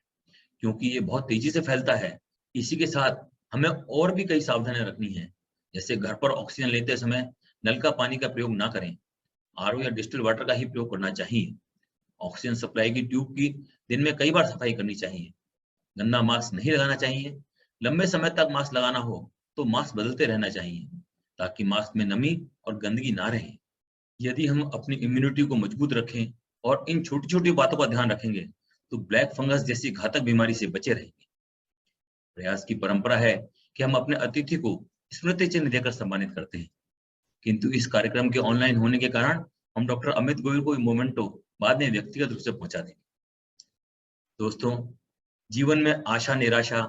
क्योंकि ये बहुत तेजी से फैलता है। इसी के साथ हमें और भी कई सावधानियां रखनी है, जैसे घर पर ऑक्सीजन लेते समय नल का पानी का प्रयोग ना करें, आरओ या डिस्टिल वाटर का ही प्रयोग करना चाहिए। ऑक्सीजन सप्लाई की ट्यूब की दिन में कई बार सफाई करनी चाहिए। गंदा मास्क नहीं लगाना चाहिए। लंबे समय तक मास्क लगाना हो तो मास्क बदलते रहना चाहिए ताकि मास्क में नमी और गंदगी ना रहे। यदि हम अपनी इम्यूनिटी को मजबूत रखें और इन छोटी छोटी बातों का ध्यान रखेंगे तो ब्लैक फंगस जैसी घातक बीमारी से बचे रहेंगे। प्रयास की परंपरा है कि हम अपने अतिथि को स्मृति चिन्ह देकर सम्मानित करते हैं, किंतु इस कार्यक्रम के ऑनलाइन होने के कारण हम डॉक्टर अमित गोयल को मोमेंटो बाद में व्यक्तिगत रूप से पहुंचा देंगे। दोस्तों, जीवन में आशा निराशा,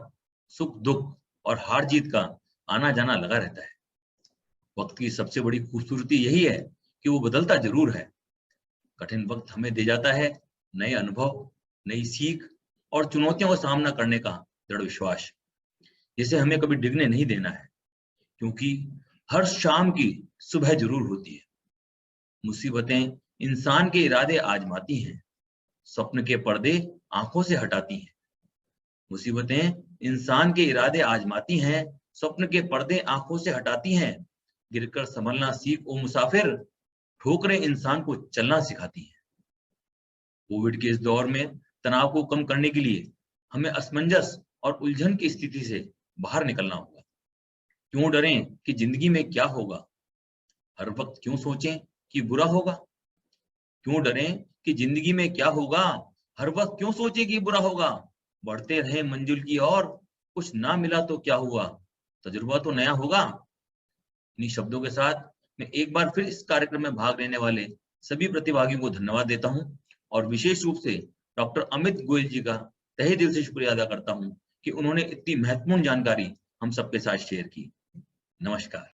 सुख दुख और हार जीत का आना जाना लगा रहता है। वक्त की सबसे बड़ी खूबसूरती यही है कि वो बदलता जरूर है। कठिन वक्त हमें दे जाता है नए अनुभव, नई सीख और चुनौतियों का सामना करने का दृढ़ विश्वास, जिसे हमें कभी डिगने नहीं देना है, क्योंकि हर शाम की सुबह जरूर होती है। मुसीबतें इंसान के इरादे आजमाती हैं, स्वप्न के पर्दे आंखों से हटाती हैं। मुसीबतें इंसान के इरादे आजमाती हैं, स्वप्न के पर्दे आंखों से हटाती हैं। गिरकर संभलना सीख ओ मुसाफिर, ठोकरें इंसान को चलना सिखाती हैं। कोविड के इस दौर में तनाव को कम करने के लिए हमें असमंजस और उलझन की स्थिति से बाहर निकलना होगा। क्यों डरें कि जिंदगी में क्या होगा? हर वक्त क्यों सोचें कि बुरा होगा? क्यों डरें कि जिंदगी में क्या होगा? हर वक्त क्यों सोचें कि बुरा होगा? बढ़ते रहे मंजिल की ओर, कुछ ना मिला तो क्या हुआ, तजुर्बा तो नया होगा। इन्हीं शब्दों के साथ मैं एक बार फिर इस कार्यक्रम में भाग लेने वाले सभी प्रतिभागियों को धन्यवाद देता हूं और विशेष रूप से डॉक्टर अमित गोयल जी का तहे दिल से शुक्रिया अदा करता हूं कि उन्होंने इतनी महत्वपूर्ण जानकारी हम सबके साथ शेयर की। नमस्कार।